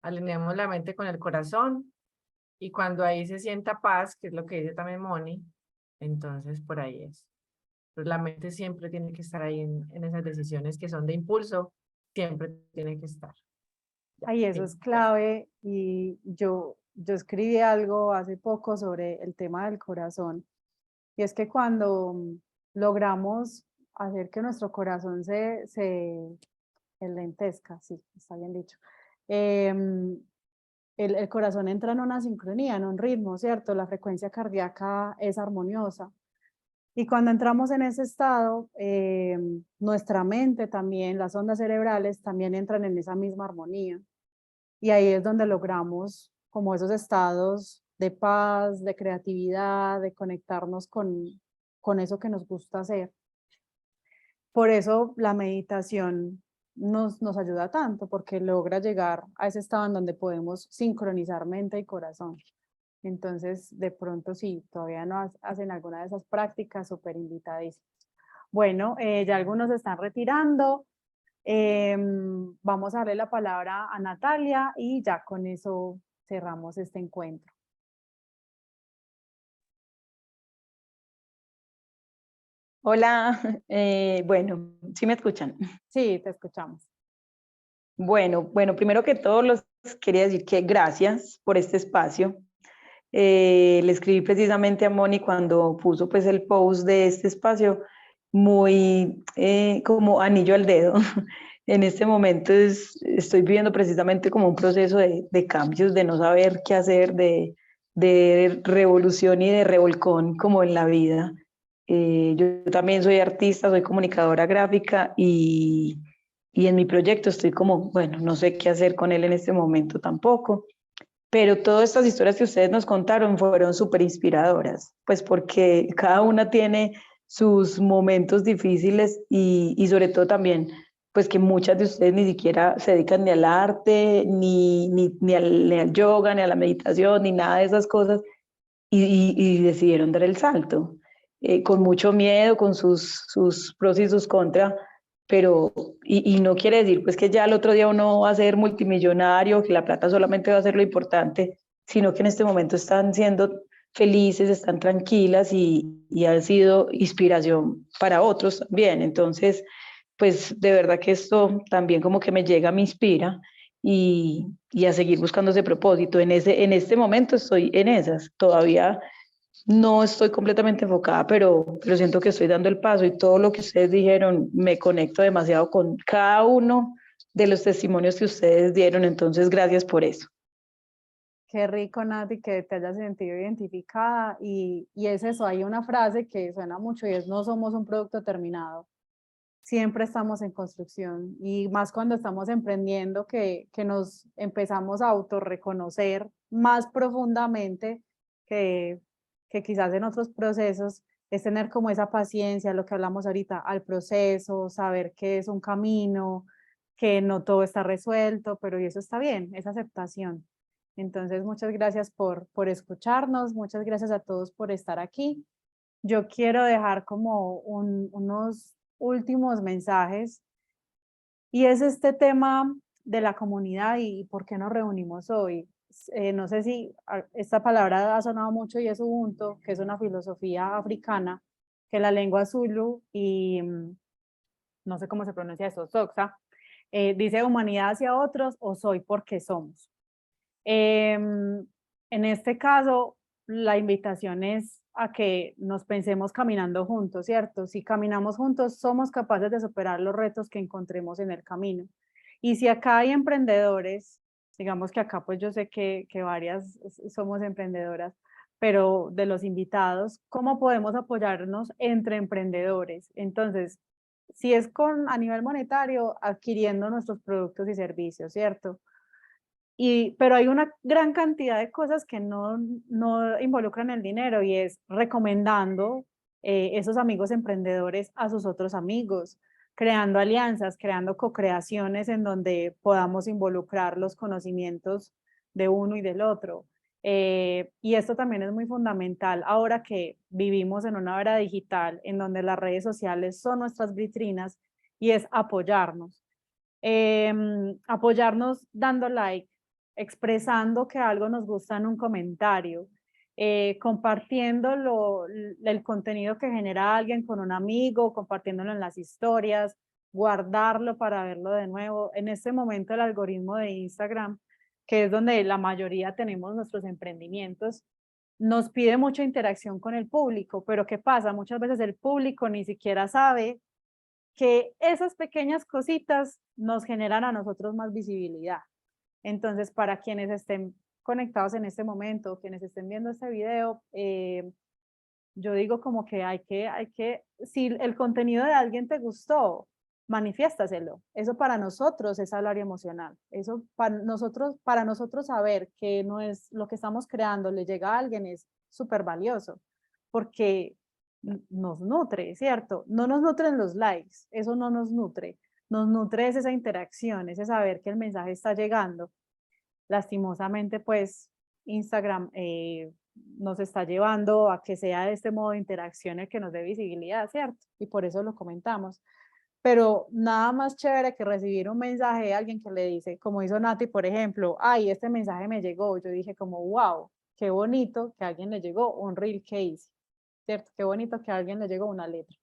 alineamos la mente con el corazón y cuando ahí se sienta paz, que es lo que dice también Moni, entonces por ahí es. Pues la mente siempre tiene que estar ahí en esas decisiones que son de impulso, siempre tiene que estar. Ay, eso es clave y yo escribí algo hace poco sobre el tema del corazón y es que cuando logramos hacer que nuestro corazón se enlentezca, sí, está bien dicho, el corazón entra en una sincronía, en un ritmo, ¿cierto? La frecuencia cardíaca es armoniosa. Y cuando entramos en ese estado, nuestra mente también, las ondas cerebrales también entran en esa misma armonía. Y ahí es donde logramos como esos estados de paz, de creatividad, de conectarnos con eso que nos gusta hacer. Por eso la meditación nos ayuda tanto, porque logra llegar a ese estado en donde podemos sincronizar mente y corazón. Entonces, de pronto, si todavía no hacen alguna de esas prácticas, súper invitadísimos. Bueno, ya algunos se están retirando. Vamos a darle la palabra a Natalia y ya con eso cerramos este encuentro. Hola, bueno, ¿sí me escuchan? Sí, te escuchamos. Bueno, primero que todo los quería decir que gracias por este espacio. Le escribí precisamente a Moni cuando puso pues el post de este espacio, muy como anillo al dedo. En este momento estoy viviendo precisamente como un proceso de cambios, de no saber qué hacer, de revolución y de revolcón como en la vida. Yo también soy artista, soy comunicadora gráfica y en mi proyecto estoy como, bueno, no sé qué hacer con él en este momento tampoco, pero todas estas historias que ustedes nos contaron fueron súper inspiradoras, pues porque cada una tiene sus momentos difíciles y sobre todo también, pues que muchas de ustedes ni siquiera se dedican ni al arte, ni al yoga, ni a la meditación, ni nada de esas cosas, y decidieron dar el salto, con mucho miedo, con sus pros y sus contras, pero, y no quiere decir pues que ya el otro día uno va a ser multimillonario, que la plata solamente va a ser lo importante, sino que en este momento están siendo felices, están tranquilas y han sido inspiración para otros también. Entonces, pues de verdad que esto también como que me llega, me inspira y a seguir buscando ese propósito. En este momento estoy en esas, todavía no estoy completamente enfocada, pero siento que estoy dando el paso y todo lo que ustedes dijeron, me conecto demasiado con cada uno de los testimonios que ustedes dieron, entonces gracias por eso. Qué rico, Nati, que te hayas sentido identificada y es eso, hay una frase que suena mucho y es no somos un producto terminado, siempre estamos en construcción y más cuando estamos emprendiendo que nos empezamos a autorreconocer más profundamente que quizás en otros procesos, es tener como esa paciencia, lo que hablamos ahorita, al proceso, saber que es un camino, que no todo está resuelto, pero y eso está bien, es aceptación. Entonces, muchas gracias por escucharnos, muchas gracias a todos por estar aquí. Yo quiero dejar como unos últimos mensajes y es este tema de la comunidad y por qué nos reunimos hoy. No sé si esta palabra ha sonado mucho y es Ubuntu, que es una filosofía africana, que la lengua Zulu y no sé cómo se pronuncia eso, Xhosa, dice humanidad hacia otros o soy porque somos. En este caso, la invitación es a que nos pensemos caminando juntos, ¿cierto? Si caminamos juntos, somos capaces de superar los retos que encontremos en el camino. Y si acá hay emprendedores, digamos que acá pues yo sé que varias somos emprendedoras, pero de los invitados, ¿cómo podemos apoyarnos entre emprendedores? Entonces, si es a nivel monetario, adquiriendo nuestros productos y servicios, ¿cierto? Pero hay una gran cantidad de cosas que no involucran el dinero y es recomendando esos amigos emprendedores a sus otros amigos, creando alianzas, creando co-creaciones en donde podamos involucrar los conocimientos de uno y del otro. Y esto también es muy fundamental ahora que vivimos en una era digital en donde las redes sociales son nuestras vitrinas y es apoyarnos. Apoyarnos dando like, expresando que algo nos gusta en un comentario, compartiendo el contenido que genera alguien con un amigo, compartiéndolo en las historias, guardarlo para verlo de nuevo. En este momento el algoritmo de Instagram, que es donde la mayoría tenemos nuestros emprendimientos, nos pide mucha interacción con el público, pero ¿qué pasa? Muchas veces el público ni siquiera sabe que esas pequeñas cositas nos generan a nosotros más visibilidad. Entonces, para quienes estén conectados en este momento, quienes estén viendo este video, yo digo como que si el contenido de alguien te gustó, manifiéstaselo. Eso para nosotros es hablar emocional. Eso para nosotros saber que no es lo que estamos creando, le llega a alguien, es súper valioso, porque nos nutre, ¿cierto? No nos nutren los likes, eso no nos nutre. Nos nutre es esa interacción, ese saber que el mensaje está llegando. Lastimosamente, pues, Instagram nos está llevando a que sea de este modo de interacción el que nos dé visibilidad, ¿cierto? Y por eso lo comentamos. Pero nada más chévere que recibir un mensaje de alguien que le dice, como hizo Nati, por ejemplo, ay, este mensaje me llegó. Yo dije como, wow, qué bonito que a alguien le llegó un reel que hice, ¿cierto? Qué bonito que a alguien le llegó una letra.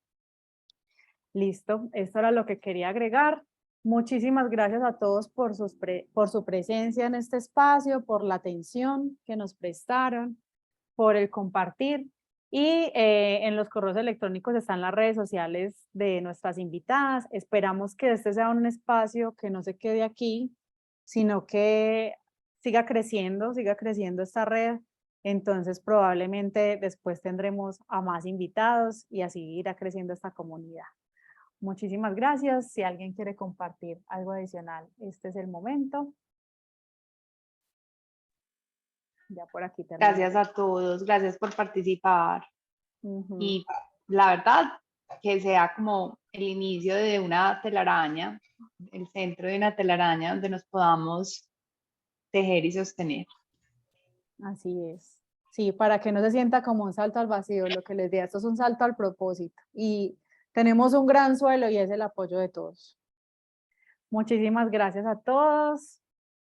Listo, esto era lo que quería agregar. Muchísimas gracias a todos por su presencia en este espacio, por la atención que nos prestaron, por el compartir. Y en los correos electrónicos están las redes sociales de nuestras invitadas. Esperamos que este sea un espacio que no se quede aquí, sino que siga creciendo esta red. Entonces probablemente después tendremos a más invitados y así irá creciendo esta comunidad. Muchísimas gracias. Si alguien quiere compartir algo adicional, este es el momento. Ya por aquí termino. Gracias a todos, gracias por participar. Ujú. Y la verdad, que sea como el inicio de una telaraña, el centro de una telaraña donde nos podamos tejer y sostener. Así es. Sí, para que no se sienta como un salto al vacío, lo que les digo, esto es un salto al propósito. Y tenemos un gran suelo y es el apoyo de todos. Muchísimas gracias a todos.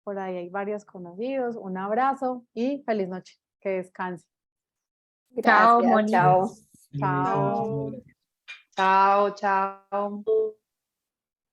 Por ahí hay varios conocidos. Un abrazo y feliz noche. Que descanse. Chao, Gracias, Moni. chao. Chao. Chao. Chao, chao.